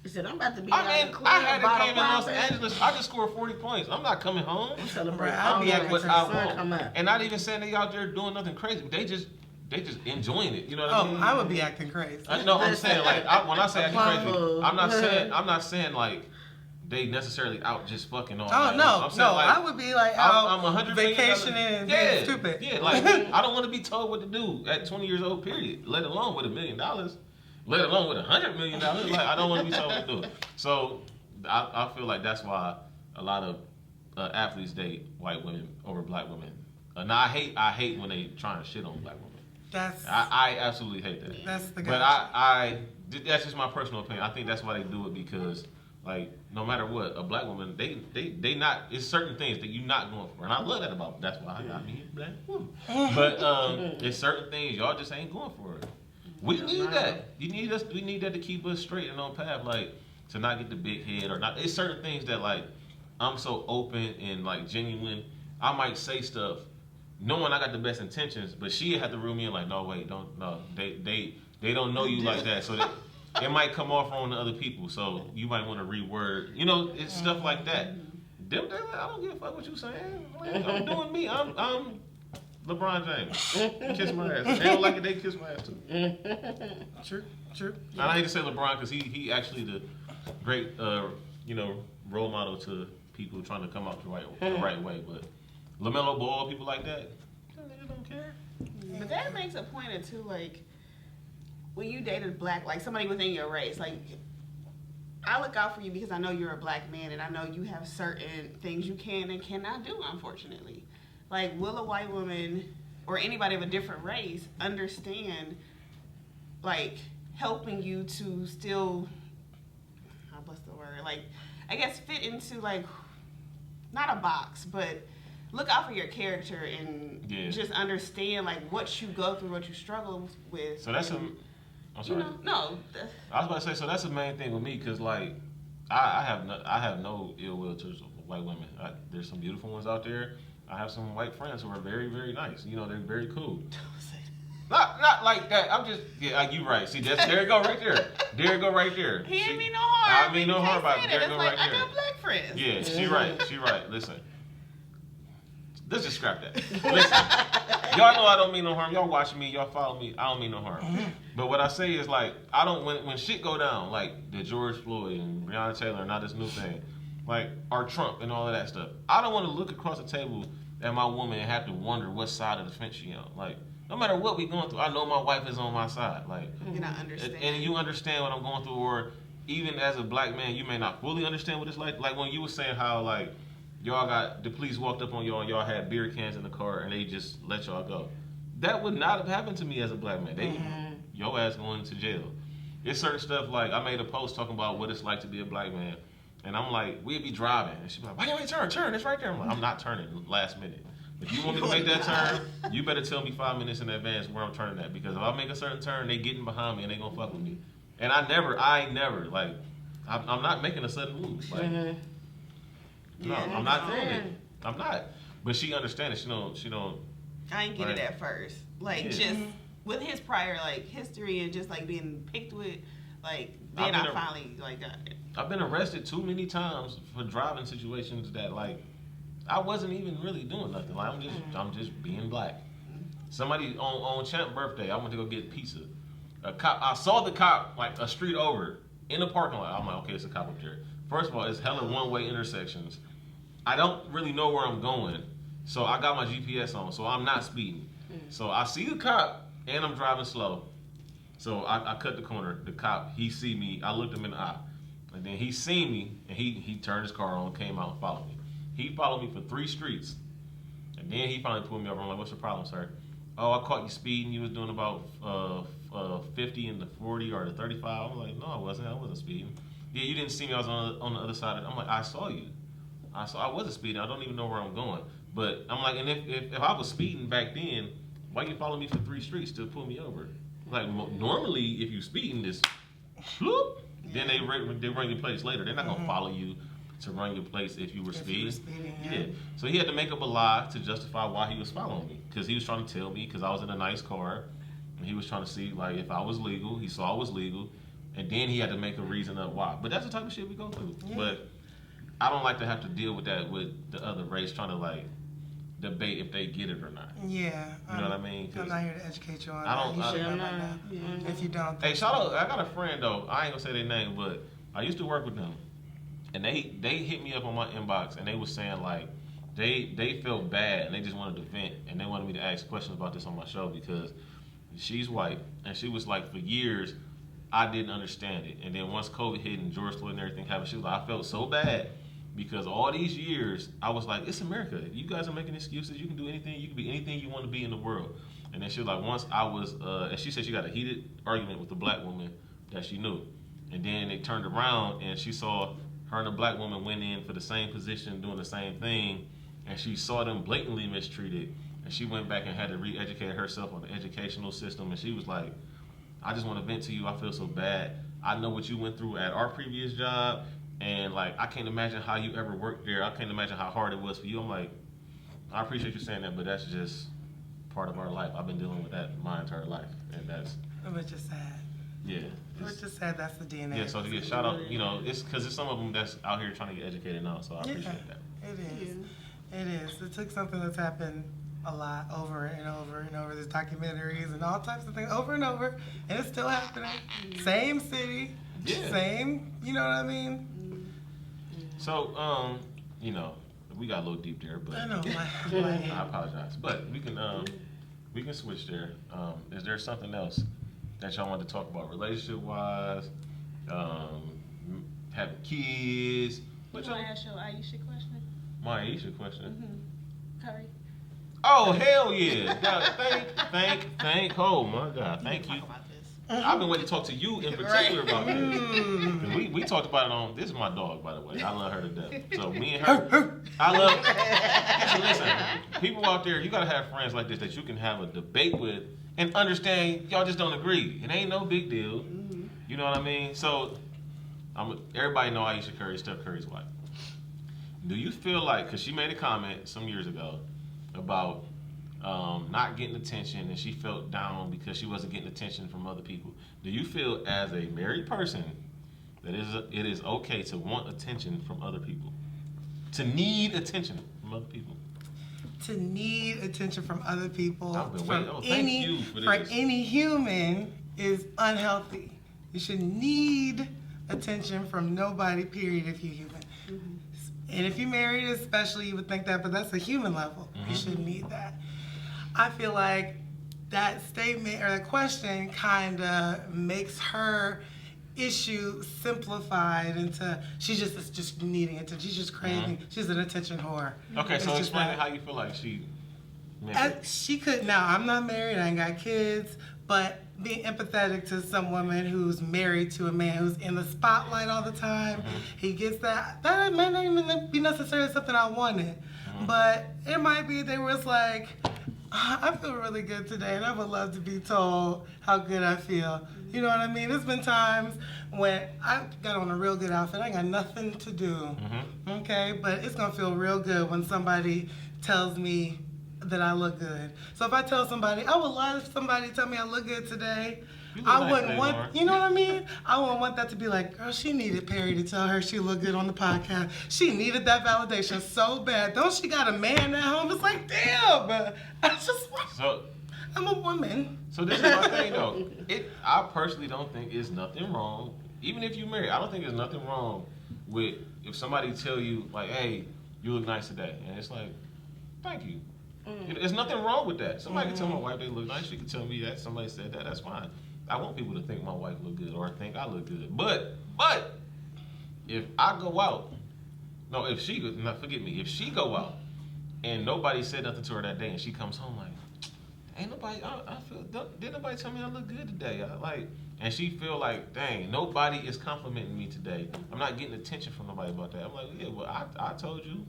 Speaker 4: He said, I'm about to be
Speaker 1: I had a game in Los Angeles. I just scored 40 points. I'm not coming home.
Speaker 4: I'm celebrating.
Speaker 3: I'll be
Speaker 1: at what I want. And not even saying they out there doing nothing crazy. They just enjoying it. You know what I mean?
Speaker 3: I would be acting crazy.
Speaker 1: No, I'm saying like when I say acting crazy, I'm not saying like they necessarily out just fucking on.
Speaker 3: Oh, no. Like, I would be like out
Speaker 1: I'm 100
Speaker 3: vacationing and being stupid.
Speaker 1: Yeah, like I don't want to be told what to do at 20 years old, period. Let alone with $1 million. Let alone with $100 million. Like I don't want to be told what to do. So I feel like that's why a lot of athletes date white women over black women. Now I hate when they trying to shit on black women. I absolutely hate that.
Speaker 3: That's the
Speaker 1: guy. But that's just my personal opinion. I think that's why they do it because like no matter what, a black woman they not. It's certain things that you're not going for, and I love that about. That's why I got me a black woman. But it's certain things y'all just ain't going for it. We need that. We need that to keep us straight and on path, like to not get the big head or not. It's certain things that like I'm so open and like genuine. I might say stuff knowing I got the best intentions, but she had to rule me in like, no, wait, they don't know you like that, so it might come off on the other people. So you might want to reword. You know, it's stuff like that. They like, I don't give a fuck what you saying. Like, I'm doing me. I'm LeBron James. Kiss my ass. They don't like it, they kiss my ass too.
Speaker 3: True.
Speaker 1: And I hate to say LeBron because he actually the great role model to people trying to come out the right way. But LaMelo Ball, people like that, niggas don't care.
Speaker 2: But that makes a point of too, like when you dated black, like somebody within your race, like I look out for you because I know you're a black man and I know you have certain things you can and cannot do, unfortunately. Like, will a white woman or anybody of a different race understand, like, helping you to still, what's the word? Like, I guess fit into, like, not a box, but look out for your character and just understand, like, what you go through, what you struggle with.
Speaker 1: So that's I'm sorry.
Speaker 2: No.
Speaker 1: I was about to say, so that's the main thing with me, because, like, I have no ill will towards white women. There's some beautiful ones out there. I have some white friends who are very, very nice. You know, they're very cool. Not like that. I'm just, you right. See, there it go right there. There it go right there.
Speaker 2: He ain't mean no harm.
Speaker 1: I mean no harm by it. There it go right there.
Speaker 2: I got black friends.
Speaker 1: Yeah, she right. Listen. Let's just scrap that. Listen, y'all know I don't mean no harm. Y'all watch me, y'all follow me. I don't mean no harm. But what I say is, like, I don't, when shit go down, like the George Floyd and Breonna Taylor and all this new thing, like, or Trump and all of that stuff, I don't want to look across the table at my woman and have to wonder what side of the fence she on. Like, no matter what we going through, I know my wife is on my side. Like,
Speaker 2: you not understand.
Speaker 1: And you understand what I'm going through, or even as a black man, you may not fully understand what it's like. Like when you were saying how, like, the police walked up on y'all and y'all had beer cans in the car and they just let y'all go. That would not have happened to me as a black man. Your ass going to jail. There's certain stuff, like, I made a post talking about what it's like to be a black man. And I'm like, we'd be driving. And she'd be like, why you ain't turn? It's right there. I'm like, I'm not turning last minute. If you want me to make that turn, you better tell me 5 minutes in advance where I'm turning at. Because if I make a certain turn, they getting behind me and they gonna fuck with me. And I ain't never, like, I'm not making a sudden move. Like, no, I'm not doing it. I'm not. But she understands it. She don't.
Speaker 2: I ain't get it at first. Like, just with his prior, like, history and just, like, being picked with, like, then I finally, like, got it.
Speaker 1: I've been arrested too many times for driving situations that, like, I wasn't even really doing nothing. Like, I'm just being black. Somebody on Champ's birthday, I went to go get pizza. A cop, I saw the cop like a street over in the parking lot. I'm like, okay, it's a cop up there. First of all, it's hella one-way intersections. I don't really know where I'm going, so I got my GPS on, so I'm not speeding. So I see the cop, and I'm driving slow. So I cut the corner. The cop, he see me. I looked him in the eye, and then he seen me, and he turned his car on, came out, and followed me. He followed me for 3 streets, and then he finally pulled me over. I'm like, what's your problem, sir? Oh, I caught you speeding. You was doing about 50 in the 40 or the 35. I'm like, no, I wasn't. I wasn't speeding. Yeah, you didn't see me. I was on the other side. I'm like, I saw you. I wasn't speeding. I don't even know where I'm going. But I'm like, and if I was speeding back then, why you follow me for 3 streets to pull me over? Like, normally, if you speeding, this, whoop, then they run your plates later. They're not gonna follow you to run your place if you were speeding. Yeah. So he had to make up a lie to justify why he was following me, because he was trying to tell me, because I was in a nice car, and he was trying to see, like, if I was legal. He saw I was legal, and then he had to make a reason of why. But that's the type of shit we go through. Yeah. But I don't like to have to deal with that with the other race trying to, like, debate if they get it or not.
Speaker 3: Yeah.
Speaker 1: You know what I mean?
Speaker 3: I'm not here to educate you on
Speaker 1: that.
Speaker 3: You should know by now. If you don't.
Speaker 1: Hey, shout out. I got a friend, though. I ain't going to say their name, but I used to work with them. And they hit me up on my inbox, and they was saying, like, they felt bad, and they just wanted to vent, and they wanted me to ask questions about this on my show, because she's white, and she was like, for years, I didn't understand it. And then once COVID hit and George Floyd and everything happened, she was like, I felt so bad, because all these years, I was like, it's America. You guys are making excuses. You can do anything. You can be anything you want to be in the world. And then she was like, once I was, and she said she got a heated argument with a black woman that she knew. And then they turned around, and she saw her and a black woman went in for the same position, doing the same thing, and she saw them blatantly mistreated, and she went back and had to re-educate herself on the educational system, and she was like, I just want to vent to you. I feel so bad. I know what you went through at our previous job, and, like, I can't imagine how you ever worked there. I can't imagine how hard it was for you. I'm like, I appreciate you saying that, but that's just part of our life. I've been dealing with that my entire life, and that's...
Speaker 3: Which is sad.
Speaker 1: Yeah.
Speaker 3: Which is sad, that's the DNA.
Speaker 1: Yeah, so to get shout out, you know, it's because there's some of them that's out here trying to get educated now, so I appreciate that.
Speaker 3: It is. It is. It took something that's happened a lot over and over and over. There's documentaries and all types of things over and over, and it's still happening. Same city, same, you know what I mean?
Speaker 1: So, you know, we got a little deep there, but
Speaker 3: I know,
Speaker 1: I apologize. But we can switch there. Is there something else that y'all want to talk about relationship-wise? kids.
Speaker 2: You want to ask your Aisha question?
Speaker 1: My Aisha question.
Speaker 2: Curry.
Speaker 1: Oh, hell yeah. God, thank. Oh, my God. Thank you.
Speaker 2: Talk about this.
Speaker 1: I've been waiting to talk to you in particular about this. 'Cause we talked about it on, this is my dog, by the way. I love her to death. So me and her, I love, listen, people out there, you got to have friends like this that you can have a debate with and understand y'all just don't agree. It ain't no big deal. You know what I mean? So, everybody know Aisha Curry, Steph Curry's wife. Do you feel like, because she made a comment some years ago about not getting attention, and she felt down because she wasn't getting attention from other people. Do you feel as a married person that it is okay to want attention from other people? To need attention from other people?
Speaker 3: To need attention from other people,
Speaker 1: I've been waiting. Thank you for this.
Speaker 3: For any human is unhealthy. You should need attention from nobody, period, if you're human. And if you're married especially, you would think that, but that's a human level. You shouldn't need that. I feel like that statement or that question kind of makes her issue simplified into she's just needing attention. She's just craving. She's an attention whore.
Speaker 1: Okay, so explain how you feel like she.
Speaker 3: She could. Now I'm not married. I ain't got kids. But being empathetic to some woman who's married to a man who's in the spotlight all the time, he gets that. That may not even be necessarily something I wanted, but it might be. They was like, I feel really good today, and I would love to be told how good I feel. You know what I mean? There's been times when I got on a real good outfit. I ain't got nothing to do, okay? But it's going to feel real good when somebody tells me that I look good. So if I tell somebody, I would love if somebody tell me I look good today. I wouldn't want, you know what I mean? I wouldn't want that to be like, girl, she needed Perry to tell her she looked good on the podcast. She needed that validation so bad. Don't she got a man at home? It's like, damn, I just want, I'm a woman.
Speaker 1: So this is my thing though. I personally don't think it's nothing wrong, even if you're married, I don't think there's nothing wrong with if somebody tell you like, hey, you look nice today. And it's like, thank you. There's nothing wrong with that. Somebody can tell my wife they look nice. She can tell me that. Somebody said that. That's fine. I want people to think my wife look good or think I look good. But if I go out, if she go out and nobody said nothing to her that day and she comes home like, ain't nobody, didn't nobody tell me I look good today? And she feel like, dang, nobody is complimenting me today. I'm not getting attention from nobody about that. I'm like, yeah, well, I told you.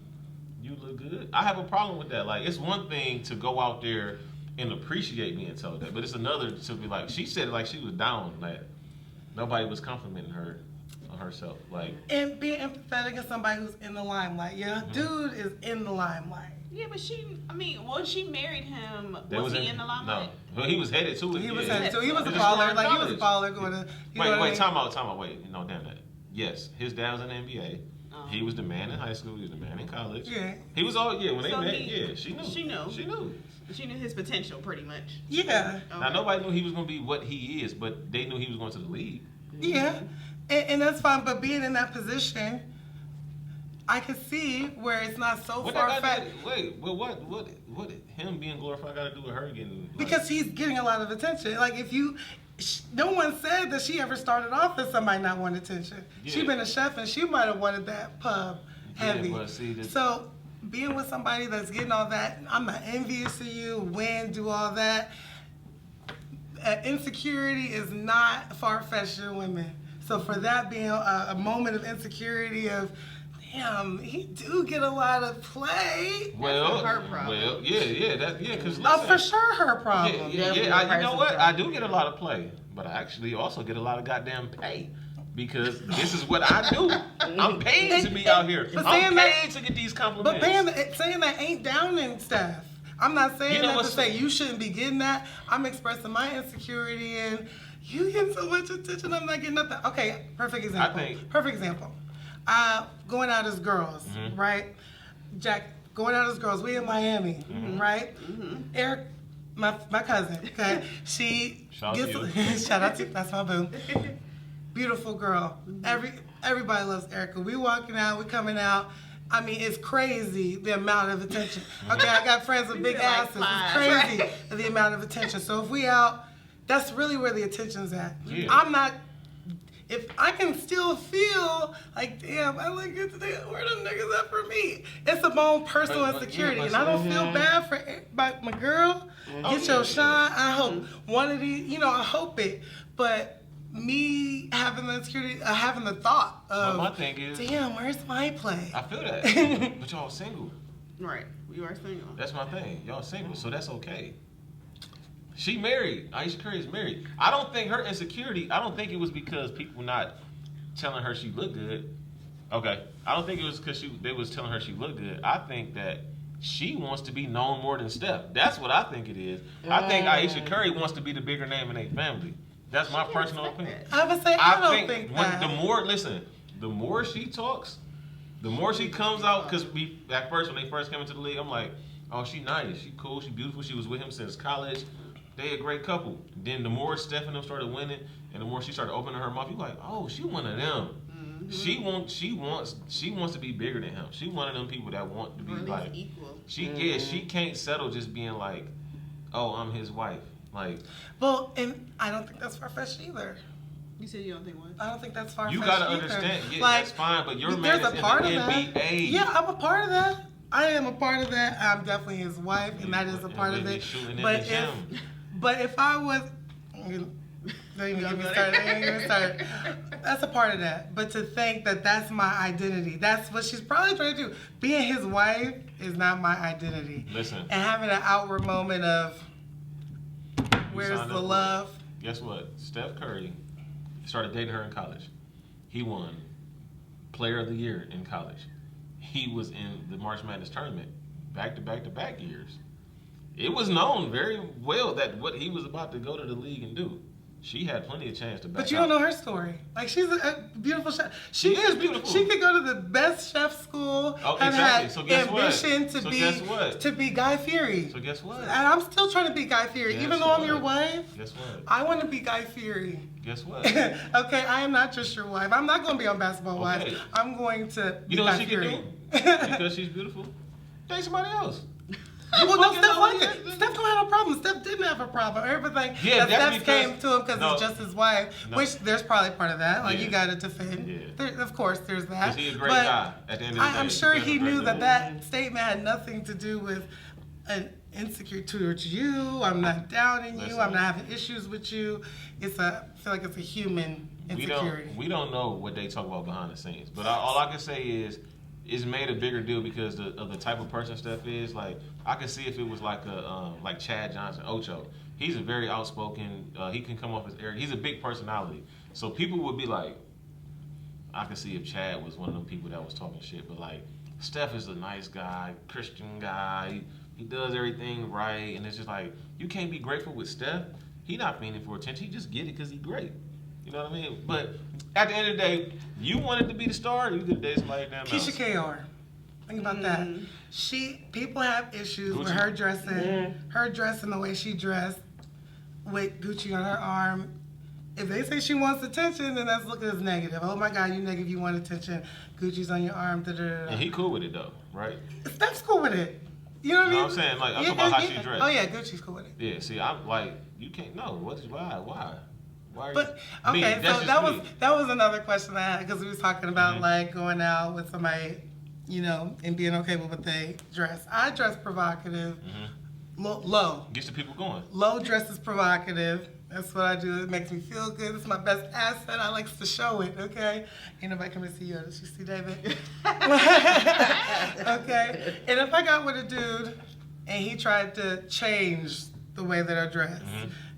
Speaker 1: You look good. I have a problem with that. Like, it's one thing to go out there and appreciate being told that, but it's another to be like, she said it like she was down, that nobody was complimenting her on herself. Like, and
Speaker 3: being empathetic to somebody who's in the limelight. Yeah, dude is in the limelight.
Speaker 2: Yeah, but she married him. Was he in the limelight?
Speaker 1: No. Well, he was headed to it.
Speaker 3: He was headed to it. He was a baller. Like, he was a baller going to.
Speaker 1: Wait, time out. Wait, no, damn that. Yes, his dad was in the NBA. He was the man in high school. He was the man in college. Yeah. He was all, when they met, she knew. She knew
Speaker 2: his potential, pretty much.
Speaker 3: Yeah.
Speaker 1: Okay. Now, nobody knew he was going to be what he is, but they knew he was going to the league.
Speaker 3: Yeah. And that's fine, but being in that position, I can see where it's not so far-fetched.
Speaker 1: What him being glorified got to do with her getting...
Speaker 3: Because he's getting a lot of attention. Like, no one said that she ever started off as somebody not wanting attention. Yeah. She been a chef and she might have wanted that pub heavy. Yeah, so being with somebody that's getting all that, I'm not envious of you, do all that. Insecurity is not far-fetched in women. So for that being a moment of insecurity of, damn, he do get a lot of play.
Speaker 2: Well, that's her problem.
Speaker 1: Well, because
Speaker 3: for sure her problem.
Speaker 1: Yeah. You know what? I do get a lot of play, but I actually also get a lot of goddamn pay because this is what I do. I'm paid to be out here. I'm paid to get these compliments.
Speaker 3: But saying that ain't downing stuff. I'm not saying that to say you shouldn't be getting that. I'm expressing my insecurity and you getting so much attention. I'm not getting nothing. Okay, perfect example. Going out as girls, right? Jack, going out as girls. We in Miami, right? Eric, my cousin, okay? She
Speaker 1: shout
Speaker 3: out to you. That's my boo. Beautiful girl. Everybody loves Erica. We walking out. We coming out. I mean, it's crazy the amount of attention. Okay, I got friends with big asses. It's crazy the amount of attention. So if we out, that's really where the attention's at.
Speaker 1: Yeah.
Speaker 3: I'm not. if I can still feel like, damn, I look good today, where the niggas at for me? It's my own personal insecurity, and I don't feel bad for my girl. Get your shine. I hope one of these, I hope it. But me having the insecurity, having the thought of,
Speaker 1: my thing is,
Speaker 3: damn, where's my play?
Speaker 1: I feel that, but y'all single.
Speaker 2: Right. We are single.
Speaker 1: That's my thing. Y'all single, so that's okay. She married. Aisha Curry is married. I don't think her insecurity, I don't think it was because people not telling her she looked good. Okay. I don't think it was because they was telling her she looked good. I think that she wants to be known more than Steph. That's what I think it is. I think Aisha Curry wants to be the bigger name in their family. That's my personal opinion.
Speaker 3: I would say I don't think that.
Speaker 1: The more she talks, the more she comes out, because at first when they first came into the league, I'm like, oh, she nice, she cool, she beautiful, she was with him since college. They a great couple. Then the more Steph and them started winning, and the more she started opening her mouth, you like, oh, she one of them. Mm-hmm. She wants to be bigger than him. She one of them people that want to be like
Speaker 2: equal.
Speaker 1: She can't settle just being like, oh, I'm his wife. Like,
Speaker 3: well, and I don't think that's far-fetched either.
Speaker 2: You said you don't think what?
Speaker 3: I don't think that's far-fetched.
Speaker 1: You gotta
Speaker 3: either.
Speaker 1: understand. Yeah,
Speaker 3: like,
Speaker 1: that's fine, but your man is in the NBA.
Speaker 3: Yeah, I'm a part of that. I am a part of that. I'm definitely his wife, and that is a part of it. But if I was, don't even get me started. That's a part of that. But to think that that's my identity, that's what she's probably trying to do. Being his wife is not my identity.
Speaker 1: Listen.
Speaker 3: And having an outward moment of, where's the love?
Speaker 1: Guess what? Steph Curry started dating her in college. He won Player of the Year in college. He was in the March Madness tournament back years. It was known very well that what he was about to go to the league and do. She had plenty of chance to back
Speaker 3: But you don't know her story. Like, she's a beautiful chef. She
Speaker 1: is beautiful.
Speaker 3: She could go to the best chef school and had ambition to be Guy Fieri.
Speaker 1: So guess what?
Speaker 3: And I'm still trying to be Guy Fieri. Even though I'm your wife,
Speaker 1: guess what?
Speaker 3: I want to be Guy Fieri.
Speaker 1: Guess what?
Speaker 3: Okay, I am not just your wife. I'm not going to be on Basketball Wives. I'm going to be Guy Fieri.
Speaker 1: Because she's beautiful? Date somebody else.
Speaker 3: Well, no, Steph liked it. Steph don't have no problem. Steph didn't have a problem. Everything that Steph came to him because he's just his wife, which there's probably part of that. Like, you got to defend. Yeah. There, of course, there's that.
Speaker 1: Because he's a great guy at the end of the day.
Speaker 3: I'm sure he knew that statement had nothing to do with an insecurity towards you. I'm not doubting you. I'm not having issues with you. I feel like it's a human insecurity.
Speaker 1: We don't know what they talk about behind the scenes. But all I can say is, it's made a bigger deal because of the type of person Steph is. Like, I could see if it was like like Chad Johnson, Ocho. He's a very outspoken. He can come off as arrogant. He's a big personality. So people would be like, I could see if Chad was one of them people that was talking shit. But like, Steph is a nice guy, Christian guy. He does everything right, and it's just like, you can't be grateful with Steph. He not fiending for attention. He just get it because he's great. You know what I mean? But at the end of the day, you wanted to be the star, you could date somebody down
Speaker 3: Keisha Kr. Think about that. People have issues with her dressing the way she dressed with Gucci on her arm. If they say she wants attention, then that's looked as negative. Oh my God, you negative, you want attention. Gucci's on your arm.
Speaker 1: And he cool with it though, right?
Speaker 3: Steph's cool with it. You know what I mean?
Speaker 1: I'm saying, like, I'm talking about how she dressed.
Speaker 3: Oh yeah, Gucci's cool with it.
Speaker 1: Yeah, see, I'm like, you can't know. Why?
Speaker 3: But okay, so that was another question I had, because we was talking about like going out with somebody, and being okay with what they dress. I dress provocative, low.
Speaker 1: Gets the people going.
Speaker 3: Low dress is provocative. That's what I do. It makes me feel good. It's my best asset. I like to show it. Okay, ain't nobody coming to see you. Did you see David? Okay, and if I got with a dude and he tried to change the way that I dress.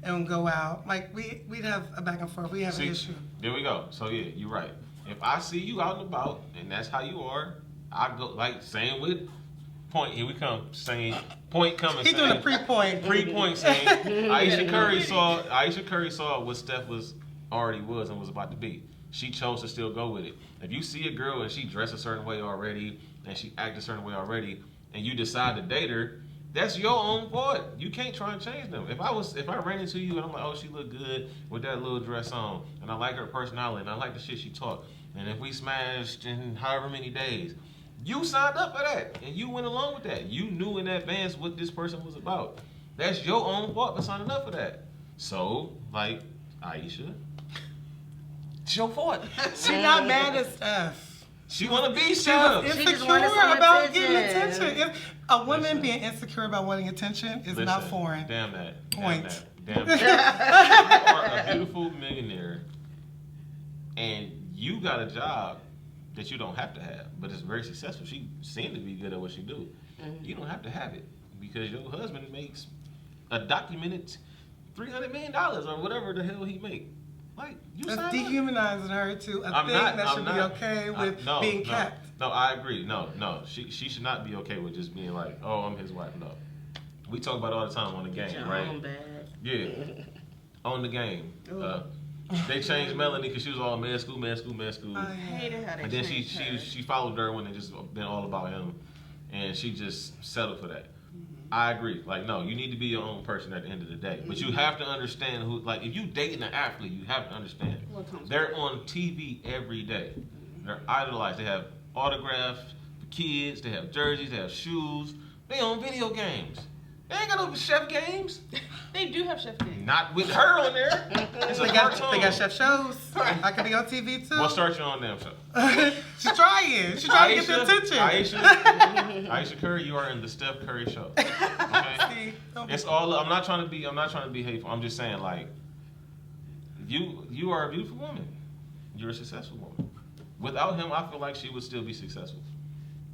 Speaker 3: And go out, like we'd have a back and forth. We have an issue.
Speaker 1: There we go. So yeah, you're right. If I see you out and about, and that's how you are, I go like same with point. Here we come. Saying point coming.
Speaker 3: He's doing a pre-point.
Speaker 1: Pre-point saying Aisha Curry saw what Steph already was and was about to be. She chose to still go with it. If you see a girl and she dressed a certain way already, and she acts a certain way already, and you decide to date her, that's your own fault. You can't try and change them. If I ran into you and I'm like, oh, she look good with that little dress on, and I like her personality, and I like the shit she talk, and if we smashed in however many days, you signed up for that, and you went along with that. You knew in advance what this person was about. That's your own fault for signing up for that. So, like, Aisha, It's your fault.
Speaker 3: She not mad at Steph.
Speaker 1: She wanna be
Speaker 3: She was
Speaker 1: Steph.
Speaker 4: She just
Speaker 3: insecure
Speaker 4: wanted some
Speaker 3: about
Speaker 4: attention.
Speaker 3: getting attention. A woman
Speaker 1: Listen.
Speaker 3: being insecure about wanting attention is not
Speaker 1: Listen,
Speaker 3: foreign.
Speaker 1: Damn that.
Speaker 3: Point.
Speaker 1: Damn that. You are a beautiful millionaire, and you got a job that you don't have to have, but it's very successful. She seemed to be good at what she do. You don't have to have it because your husband makes a documented $300 million or whatever the hell he make. Like, you
Speaker 3: That's
Speaker 1: sign up.
Speaker 3: dehumanizing her to a thing that should be okay with being kept.
Speaker 1: No, I agree. No. She should not be okay with just being like, oh, I'm his wife. No. We talk about it all the time on the game,
Speaker 4: Your
Speaker 1: right?
Speaker 4: own bad.
Speaker 1: Yeah. On the game. They changed Melanie because she was all man school.
Speaker 2: I hated how they
Speaker 1: And then
Speaker 2: changed her.
Speaker 1: she followed her when it just been all about him. And she just settled for that. I agree. Like, no, you need to be your own person at the end of the day. But you have to understand who, like, if you dating an athlete, you have to understand. They're on TV every day. They're idolized. They have autographs for kids. They have jerseys. They have shoes. They on video games. They ain't got no chef games.
Speaker 2: They do have chef games.
Speaker 1: Not with her on there. It's a
Speaker 3: They got
Speaker 1: cartoon.
Speaker 3: chef shows. I could be on TV too.
Speaker 1: What start you on them show?
Speaker 3: She's trying. She's trying to get the attention.
Speaker 1: Aisha Curry, you are in the Steph Curry show. Okay? It's all. I'm not trying to be hateful. I'm just saying, like, you are a beautiful woman. You're a successful woman. Without him, I feel like she would still be successful.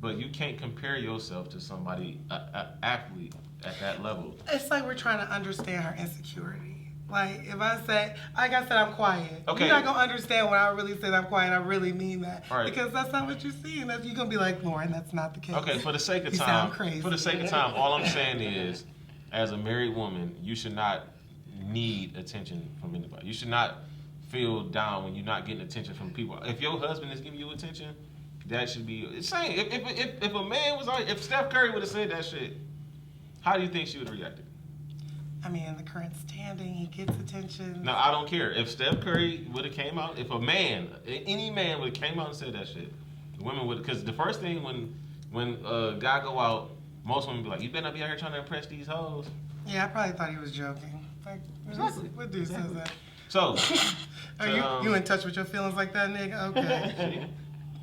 Speaker 1: But you can't compare yourself to somebody, an athlete at that level.
Speaker 3: It's like we're trying to understand her insecurity. Like, if I say, like I said, I'm quiet.
Speaker 1: Okay.
Speaker 3: You're not going to understand when I really say I'm quiet. I really mean that.
Speaker 1: Right.
Speaker 3: Because that's not what you see. And you're going to be like, Lauren, that's not the case.
Speaker 1: Okay, for the sake of
Speaker 3: You
Speaker 1: time,
Speaker 3: sound crazy.
Speaker 1: for the sake of time, all I'm saying is, as a married woman, you should not need attention from anybody. You should not feel down when you're not getting attention from people. If your husband is giving you attention, that should be. It's saying if a man was if Steph Curry would have said that shit, how do you think she would have reacted?
Speaker 3: I mean, in the current standing, he gets attention.
Speaker 1: No, I don't care. If Steph Curry would have came out, if a man, any man would have came out and said that shit, women would. Because the first thing when a guy go out, most women be like, you better not be out here trying to impress these hoes.
Speaker 3: Yeah, I probably thought he was joking. Like,
Speaker 1: Exactly.
Speaker 3: what dude says that?
Speaker 1: So,
Speaker 3: Are you in touch with your feelings like that, nigga? Okay.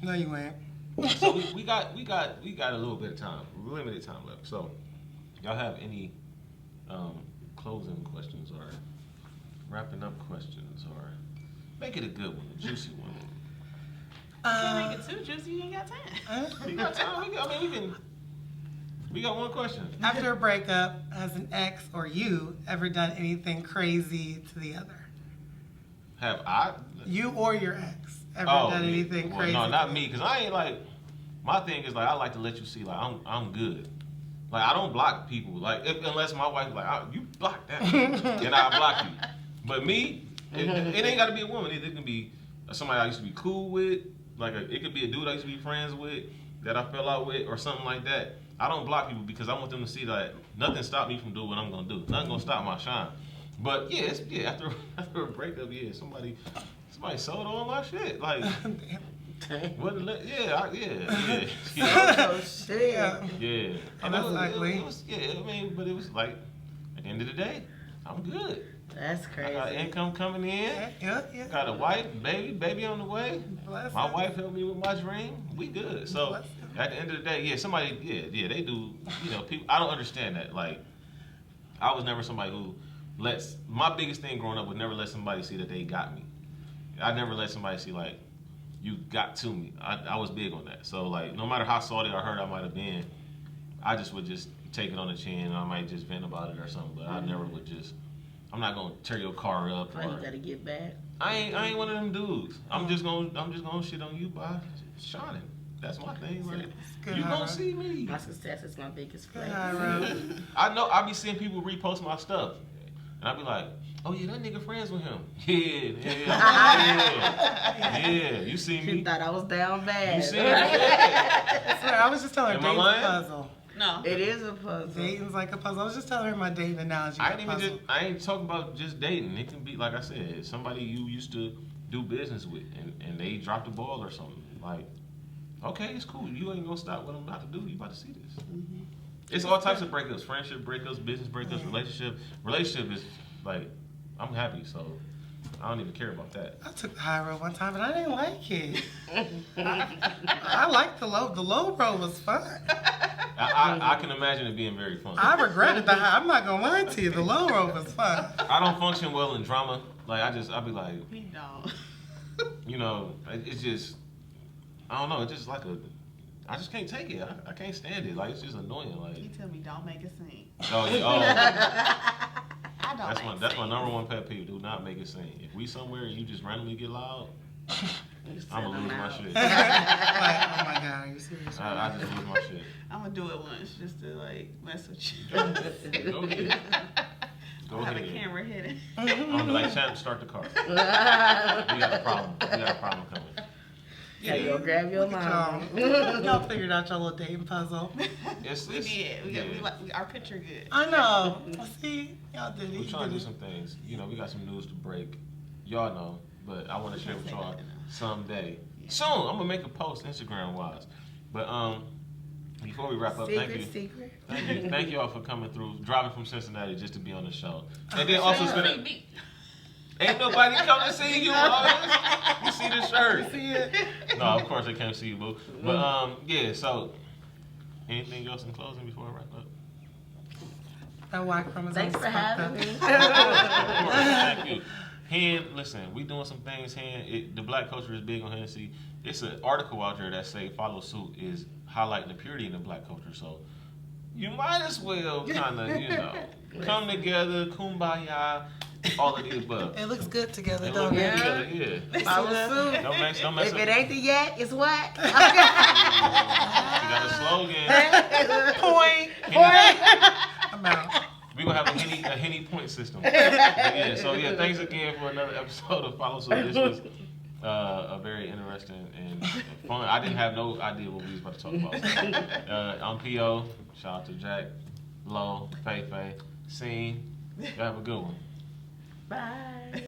Speaker 3: No, you ain't.
Speaker 1: so we got a little bit of time, limited time left. So, y'all have any closing questions or wrapping up questions, or make it a good one, a juicy one?
Speaker 2: Can't make it too juicy. You ain't got time.
Speaker 1: We got time. We got one question.
Speaker 3: After a breakup, has an ex or you ever done anything crazy to the other?
Speaker 1: Have I?
Speaker 3: You or your ex ever done anything
Speaker 1: well,
Speaker 3: crazy?
Speaker 1: No, not me, because I ain't like. My thing is like I like to let you see like I'm good. Like I don't block people. Like unless my wife like you block that, and I block you. But me, it ain't got to be a woman. It can be somebody I used to be cool with. Like it could be a dude I used to be friends with that I fell out with or something like that. I don't block people because I want them to see that nothing stopped me from doing what I'm gonna do. Nothing gonna stop my shine. But yeah, after a breakup, yeah, somebody sold all my shit. Like, what? Yeah.
Speaker 4: Oh shit.
Speaker 1: Yeah.
Speaker 3: And that's likely.
Speaker 1: It was, I mean, but it was like, at the end of the day, I'm good.
Speaker 4: That's
Speaker 1: I
Speaker 4: crazy.
Speaker 1: got income coming in.
Speaker 3: Yeah.
Speaker 1: Got a wife, baby on the way.
Speaker 3: Bless
Speaker 1: My
Speaker 3: him.
Speaker 1: wife helped me with my dream. We good. So
Speaker 3: Bless him.
Speaker 1: at the end of the day, they do. You know, people. I don't understand that. Like, I was never somebody who lets. My biggest thing growing up was never let somebody see that they got me. I never let somebody see like, you got to me. I was big on that. So like, no matter how salty or hurt I might have been, I just would just take it on the chin. I might just vent about it or something. But I never would just. I'm not gonna tear your car up.
Speaker 4: Why you gotta get back?
Speaker 1: I ain't one of them dudes. I'm just gonna shit on you by shining. That's my thing. Like,
Speaker 3: Good,
Speaker 1: you gonna
Speaker 3: Hara.
Speaker 1: see me.
Speaker 4: My success is my biggest
Speaker 3: Good,
Speaker 4: flex.
Speaker 3: Hara.
Speaker 1: I know. I be seeing people repost my stuff, and I be like, "Oh yeah, that nigga friends with him." Yeah. You see
Speaker 4: She
Speaker 1: me?
Speaker 4: thought I was down bad.
Speaker 1: You see me? Yeah.
Speaker 3: I swear, I was just telling her
Speaker 1: Am I
Speaker 3: dating's a
Speaker 1: lying?
Speaker 3: puzzle.
Speaker 2: No.
Speaker 4: It is a puzzle.
Speaker 3: Dating's like a puzzle. I was just telling her my dating analogy.
Speaker 1: I ain't talking about just dating. It can be like I said, somebody you used to do business with, and they dropped the ball or something. Like, okay, it's cool. You ain't gonna stop what I'm about to do. You about to see this.
Speaker 2: Mm-hmm.
Speaker 1: It's all types of breakups: friendship breakups, business breakups, relationship. Relationship is like, I'm happy. So, I don't even care about that.
Speaker 3: I took the high road one time, but I didn't like it. I liked the low. The low road was fun.
Speaker 1: I can imagine it being very fun.
Speaker 3: I regretted the high. I'm not gonna lie to you. The low road was fun.
Speaker 1: I don't function well in drama. Like I'll be like,
Speaker 2: He don't.
Speaker 1: you know, it's just, I don't know. It's just like I just can't take it. I can't stand it. Like it's just annoying. Like
Speaker 2: He tell me don't make a scene.
Speaker 1: oh, yeah,
Speaker 2: I don't.
Speaker 1: that's my number one pet peeve. Do not make a scene. If we somewhere and you just randomly get loud, I'm gonna lose my shit.
Speaker 3: Like, oh my God, are you serious?
Speaker 1: I just lose my shit.
Speaker 2: I'm gonna do it once just to like mess with you.
Speaker 1: Go ahead. Go
Speaker 2: I have a
Speaker 1: ahead.
Speaker 2: camera hidden.
Speaker 1: I'm gonna be like, Champ, start the car. We got a problem. We got a problem coming.
Speaker 4: Yeah, go grab your
Speaker 3: Look at
Speaker 4: mom.
Speaker 3: y'all figured out your little dating puzzle.
Speaker 2: We did. Our picture good.
Speaker 3: I know. See, y'all did it.
Speaker 1: We're
Speaker 3: You
Speaker 1: trying to
Speaker 3: did
Speaker 1: do
Speaker 3: it.
Speaker 1: some things. You know, we got some news to break. Y'all know, but I want to share with y'all someday. Soon, I'm gonna make a post Instagram wise. But before we wrap up,
Speaker 4: Secret.
Speaker 1: thank you all for coming through, driving from Cincinnati just to be on the show, and then also spending. Ain't nobody come to see you, August. You see the shirt?
Speaker 3: You see it?
Speaker 1: No, of course they can't see you, boo. But yeah. So, anything else in closing before I wrap up?
Speaker 3: That Y chromosome.
Speaker 4: Thanks for having me.
Speaker 1: Of course, thank you. Hen, listen, we doing some things. Hen, the black culture is big on Hennessy. It's an article out there that say follow suit is highlighting the purity in the black culture. So you might as well kind of, come together, kumbaya, all of the above.
Speaker 3: It looks good together,
Speaker 1: They
Speaker 3: don't
Speaker 1: look
Speaker 3: it?
Speaker 1: good together, yeah.
Speaker 4: Follow suit.
Speaker 1: Don't mess
Speaker 4: If
Speaker 1: up.
Speaker 4: it ain't the yak, it's what?
Speaker 1: You got a slogan.
Speaker 3: Point.
Speaker 1: Henny-
Speaker 3: I'm out.
Speaker 1: We gonna have a Henny point system. Yeah. So yeah, thanks again for another episode of Follow Suit. This was a very interesting and fun. I didn't have no idea what we was about to talk about. I'm P.O. Shout out to Jack, Lo, Faye, Scene. Y'all have a good one.
Speaker 4: Bye.